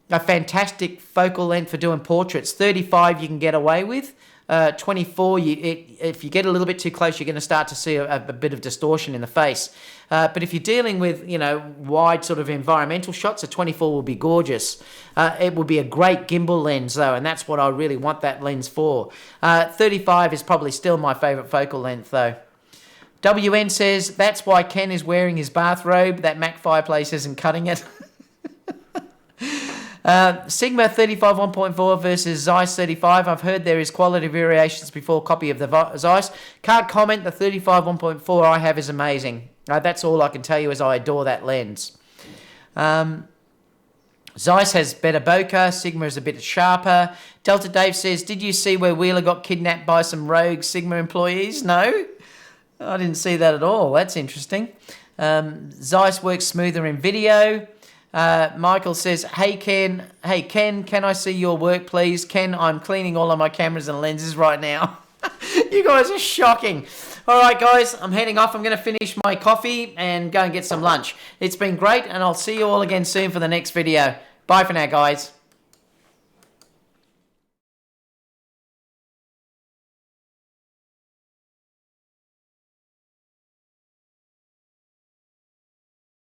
a fantastic focal length for doing portraits. 35 you can get away with. 24, if you get a little bit too close, you're going to start to see a bit of distortion in the face. But if you're dealing with, wide sort of environmental shots, a 24 will be gorgeous. It will be a great gimbal lens, though, and that's what I really want that lens for. 35 is probably still my favourite focal length, though. WN says, that's why Ken is wearing his bathrobe. That Mac fireplace isn't cutting it. Sigma 35 1.4 versus Zeiss 35. I've heard there is quality variations before copy of the Zeiss. Can't comment. The 35 1.4 I have is amazing. That's all I can tell you is I adore that lens. Zeiss has better bokeh. Sigma is a bit sharper. Delta Dave says, did you see where Wheeler got kidnapped by some rogue Sigma employees? No, I didn't see that at all. That's interesting. Zeiss works smoother in video. Michael says, hey Ken, can I see your work please? Ken, I'm cleaning all of my cameras and lenses right now. You guys are shocking. All right, guys, I'm heading off. I'm going to finish my coffee and go and get some lunch. It's been great, and I'll see you all again soon for the next video. Bye for now, guys.